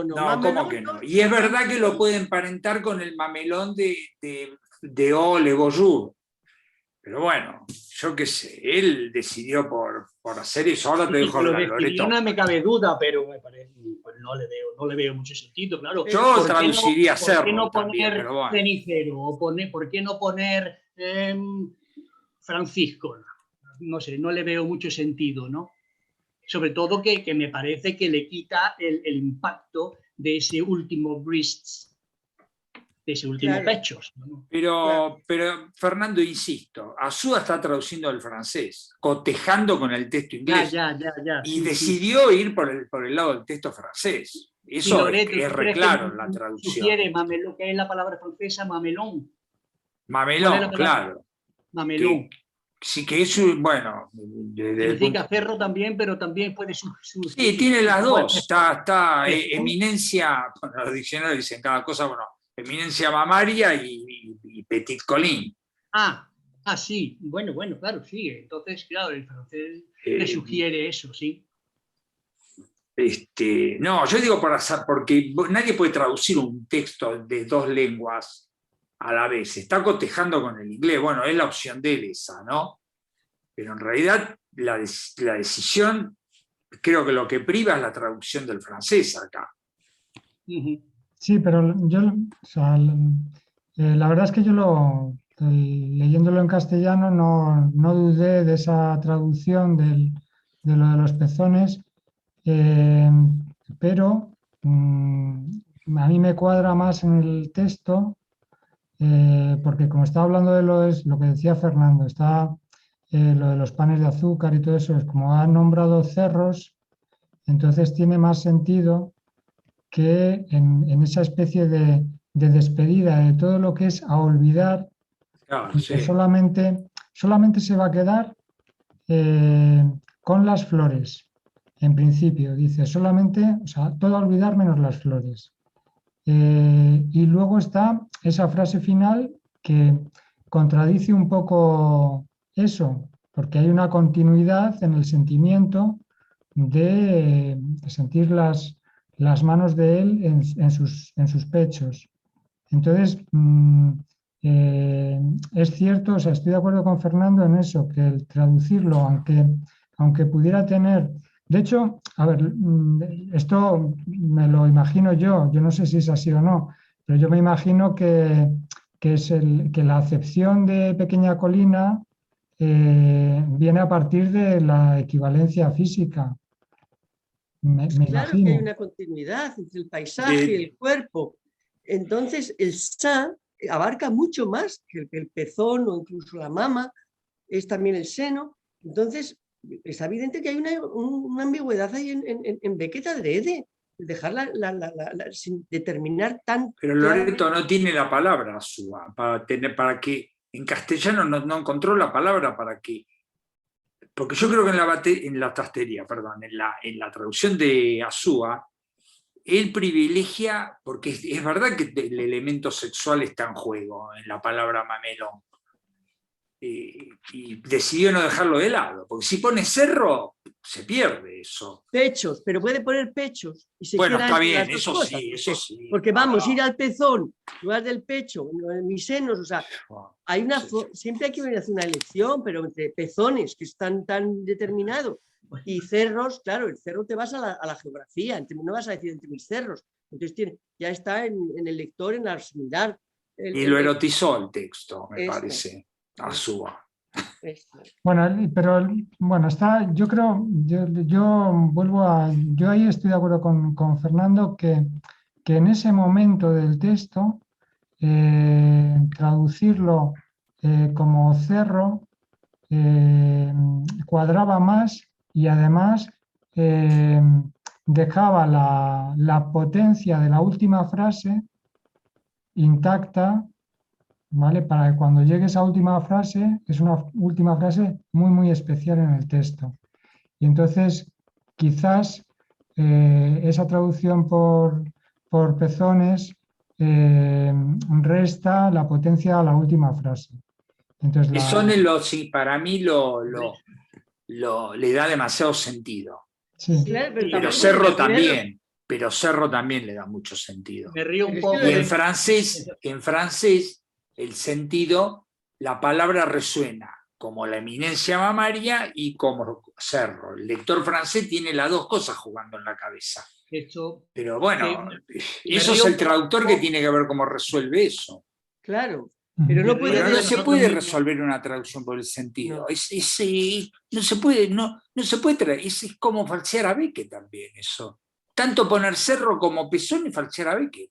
No, ¿cómo que no? Y es verdad que lo puede emparentar con el mamelón de Ole Bonjour. Pero bueno, yo qué sé, él decidió por hacer eso. Ahora te dejo hablar, Loreto. No me cabe duda, pero me parece, pues no le veo mucho sentido, claro. Yo traduciría cerro. ¿Por qué no poner también, pero bueno. cenicero? O ¿por qué no poner Francisco? No sé, no le veo mucho sentido, ¿no? Sobre todo que me parece que le quita el impacto de ese último breasts, de ese último pechos, ¿no? Pero Fernando, insisto, Azúa está traduciendo al francés, cotejando con el texto inglés. Ya. Y decidió ir por el lado del texto francés. Eso Loreto, es re claro en la traducción. Sugiere lo que es la palabra francesa, mamelón. Mamelón, claro. Mamelón. Sí, que es, bueno... Significa cerro también, pero también puede... Sí, tiene las dos. Está eminencia, bueno, los diccionarios dicen cada cosa, bueno, eminencia mamaria y petit colín. Sí. Bueno, claro, sí. Entonces, claro, el francés le sugiere eso, sí. No, yo digo porque nadie puede traducir un texto de dos lenguas a la vez. Está cotejando con el inglés. Bueno, es la opción de él esa, ¿no? Pero en realidad la decisión, creo que lo que priva es la traducción del francés acá. Sí, pero yo, o sea, la verdad es que yo leyéndolo en castellano no dudé de esa traducción de lo de los pezones, pero a mí me cuadra más en el texto, porque como estaba hablando de lo que decía Fernando, está lo de los panes de azúcar y todo eso, es como ha nombrado cerros, entonces tiene más sentido que en esa especie de despedida de todo lo que es a olvidar, Claro, que solamente se va a quedar con las flores. En principio, dice solamente, o sea, todo a olvidar menos las flores. Y luego está esa frase final que contradice un poco eso, porque hay una continuidad en el sentimiento de sentir las manos de él en sus pechos. Entonces, es cierto, o sea, estoy de acuerdo con Fernando en eso, que el traducirlo, aunque pudiera tener... De hecho, a ver, esto me lo imagino yo no sé si es así o no, pero yo me imagino que que la acepción de pequeña colina viene a partir de la equivalencia física. Me Claro imagino. que hay una continuidad entre el paisaje y el cuerpo. Entonces, el sa abarca mucho más que el pezón o incluso la mama, es también el seno. Entonces, es evidente que hay una ambigüedad ahí en Beckett adrede, dejarla sin determinar tan... Pero Loreto no tiene la palabra Asúa, para que en castellano no encontró la palabra para que... Porque yo creo que en la trastería, perdón, en la traducción de Asúa, él privilegia, porque es verdad que el elemento sexual está en juego en la palabra mamelón, y decidió no dejarlo de lado, porque si pone cerro, se pierde eso. Pechos, pero puede poner pechos. Y se Bueno, queda está entre bien, las dos eso cosas, sí, eso sí. porque vamos, ir al pezón, en lugar del pecho, en mis senos, o sea, hay siempre hay que venir a hacer una elección, pero entre pezones que están tan determinados y cerros, claro, el cerro te vas a la geografía, no vas a decir entre mis cerros. Entonces ya está en el lector, en asimilar. Y lo erotizó el texto, me Esto. parece, Asúa. Bueno, pero bueno, yo creo, yo ahí estoy de acuerdo con Fernando que en ese momento del texto traducirlo como cerro cuadraba más y además dejaba la potencia de la última frase intacta, ¿vale? Para que cuando llegue esa última frase, es una última frase muy, muy especial en el texto. Y entonces, quizás esa traducción por pezones resta la potencia a la última frase. Entonces, para mí le da demasiado sentido. Sí. Claro, pero cerro también le da mucho sentido. Me río un poco. Y en francés, el sentido, la palabra resuena como la eminencia mamaria y como cerro. El lector francés tiene las dos cosas jugando en la cabeza. Pero bueno, eso es el traductor que tiene que ver cómo resuelve eso. Claro, pero no puede... Pero no se puede resolver una traducción por el sentido. No, no se puede es como falsear a Beckett también eso. Tanto poner cerro como pezón y falsear a Beckett.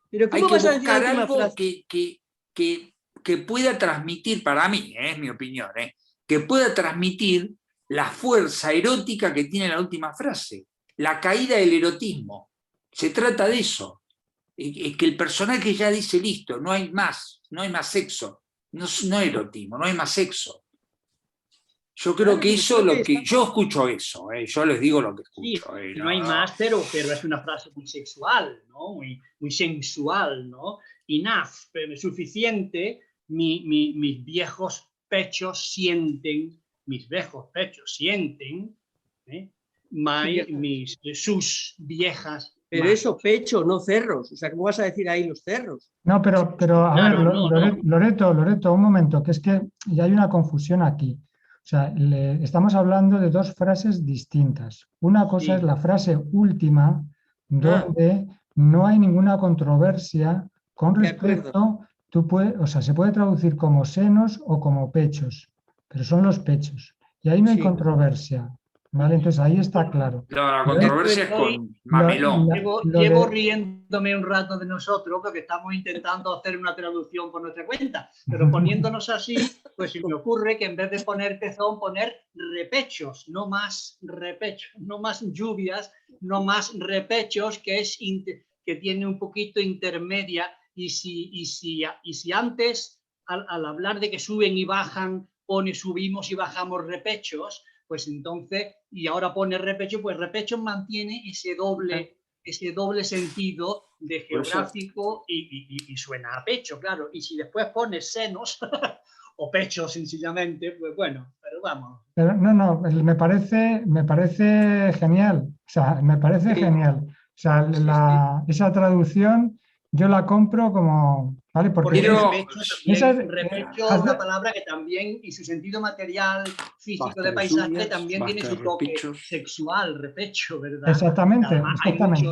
Pero hay que buscar algo que pueda transmitir, para mí, es mi opinión, que pueda transmitir la fuerza erótica que tiene la última frase, la caída del erotismo. Se trata de eso. Es que el personaje ya dice, listo, no hay más sexo, no erotismo, no hay más sexo. Yo creo que eso yo escucho eso, yo les digo lo que escucho. Sí, no hay más, pero es una frase muy sexual, ¿no? Muy sensual, ¿no? Enough, suficiente, mis viejos pechos sienten, sus viejas Pero eso, pecho, no cerros. O sea, ¿cómo vas a decir ahí los cerros? No, pero a Claro, ver, no, no. Loreto, un momento, que es que ya hay una confusión aquí. O sea, estamos hablando de dos frases distintas. Una cosa Sí. es la frase última, donde no hay ninguna controversia con De acuerdo. respecto, o sea, se puede traducir como senos o como pechos, pero son los pechos. Y ahí no hay Sí. controversia, ¿vale? Entonces ahí está claro. La Lo- controversia es estoy- con Mamelón. Llevo riéndome un rato de nosotros porque estamos intentando hacer una traducción por nuestra cuenta, pero poniéndonos así, pues se me ocurre que en vez de poner pezón, poner repechos, no más repechos, no más lluvias, no más repechos, que tiene un poquito intermedia, y si antes, al hablar de que suben y bajan, pone subimos y bajamos repechos, pues entonces, y ahora pone repecho, pues repecho mantiene ese doble sentido de geográfico y suena a pecho, claro. Y si después pones senos o pecho sencillamente, pues bueno, pero vamos. Pero no, me parece genial. O sea, me parece genial. O sea, esa traducción yo la compro como, ¿vale? Porque esa repecho es una palabra que también, y su sentido material, físico de paisaje, también tiene su toque sexual, repecho, ¿verdad? Exactamente, Además, exactamente.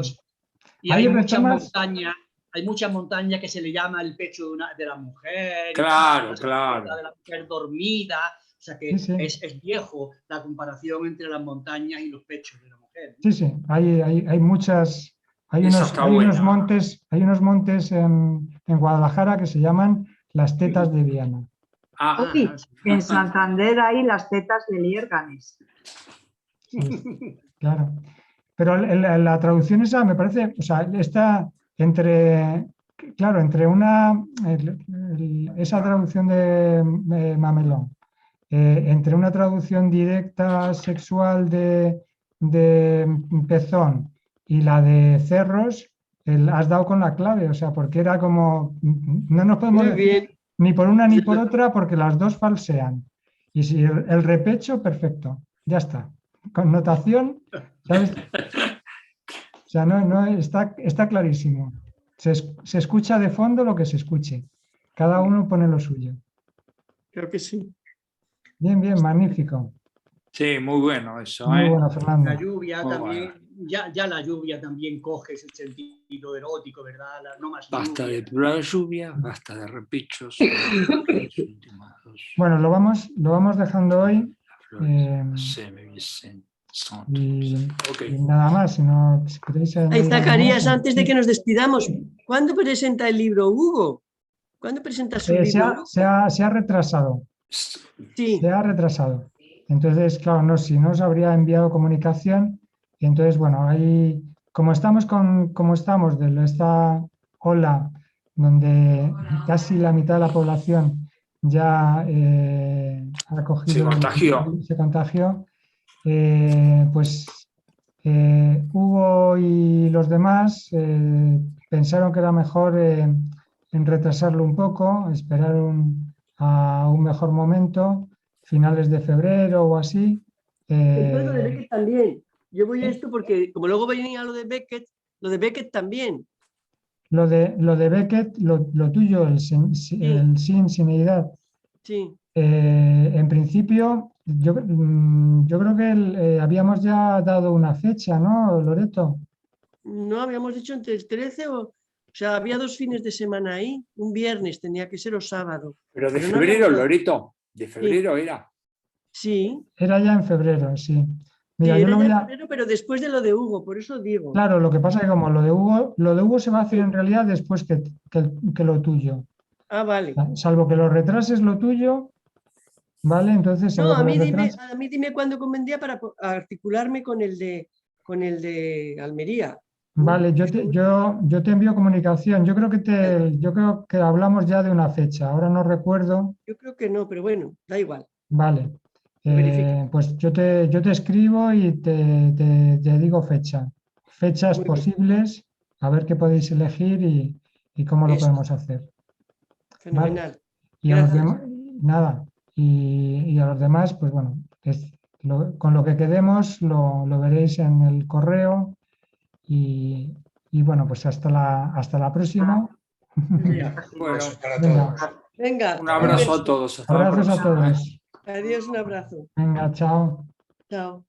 Hay muchas montañas que se le llama el pecho de la mujer, Claro, de la mujer dormida, o sea que sí. es viejo la comparación entre las montañas y los pechos de la mujer, ¿no? Sí, hay muchas, hay unos montes en Guadalajara que se llaman las tetas de Viana. Uy, en Santander hay las tetas de Liérganes. Sí, claro. Pero la traducción esa me parece, o sea, está entre esa traducción de Mamelón, entre una traducción directa sexual de pezón y la de cerros, has dado con la clave, o sea, porque era como, no nos podemos Muy decir bien. ni por una ni por otra porque las dos falsean. Y si el repecho, perfecto, ya está. Connotación, ¿sabes? O sea, no, está clarísimo. Se escucha de fondo lo que se escuche. Cada uno pone lo suyo. Creo que sí. Bien, magnífico. Sí, muy bueno eso. Muy bueno, Fernando. La lluvia Muy también, bueno. ya la lluvia también coge ese sentido erótico, ¿verdad? No más Basta lluvia. de pura lluvia, basta de repichos. Bueno, lo vamos dejando hoy. Y nada más, si queréis Ay, añadir algo Zacarías, más. antes de que nos despidamos, ¿cuándo presenta el libro Hugo? ¿Cuándo presenta su libro? Se ha retrasado. Sí. Se ha retrasado. Entonces, claro, no, si no os habría enviado comunicación. Y entonces, bueno, ahí, como estamos de esta ola donde casi la mitad de la población ya ha cogido, se contagió, pues Hugo y los demás pensaron que era mejor en retrasarlo un poco, esperar a un mejor momento, finales de febrero o así. Yo lo de Beckett también. Yo voy a esto porque, como luego venía lo de Beckett también. Lo de Beckett, lo tuyo, el sin-sineidad. Sí. En principio, yo creo que habíamos ya dado una fecha, ¿no, Loreto? No, habíamos dicho entre el 13 o sea, había 2 fines de semana ahí, un viernes tenía que ser o sábado. Pero de febrero, Loreto, de febrero era. Sí. Era ya en febrero, sí. Mira, sí, yo era lo voy ya a... en febrero, pero después de lo de Hugo, por eso digo. Claro, lo que pasa es que como lo de Hugo se va a hacer en realidad después que lo tuyo. Ah, vale. Salvo que lo retrases lo tuyo, ¿vale? Entonces, no, a mí dime cuándo convendría para articularme con el de Almería. Vale, yo te envío comunicación. Yo creo que hablamos ya de una fecha. Ahora no recuerdo. Yo creo que no, pero bueno, da igual. Vale. Pues yo te escribo y te digo fecha. Fechas posibles, a ver qué podéis elegir y cómo lo podemos hacer. Fenomenal. ¿Vale? Y a los demás, nada. Y a los demás, pues bueno, con lo que quedemos lo veréis en el correo y Y bueno, pues hasta la próxima. Bueno, Para Venga, todos. Venga, un abrazo a todos. Hasta la abrazos a próxima. todos. adiós, un abrazo. Venga, chao. Chao.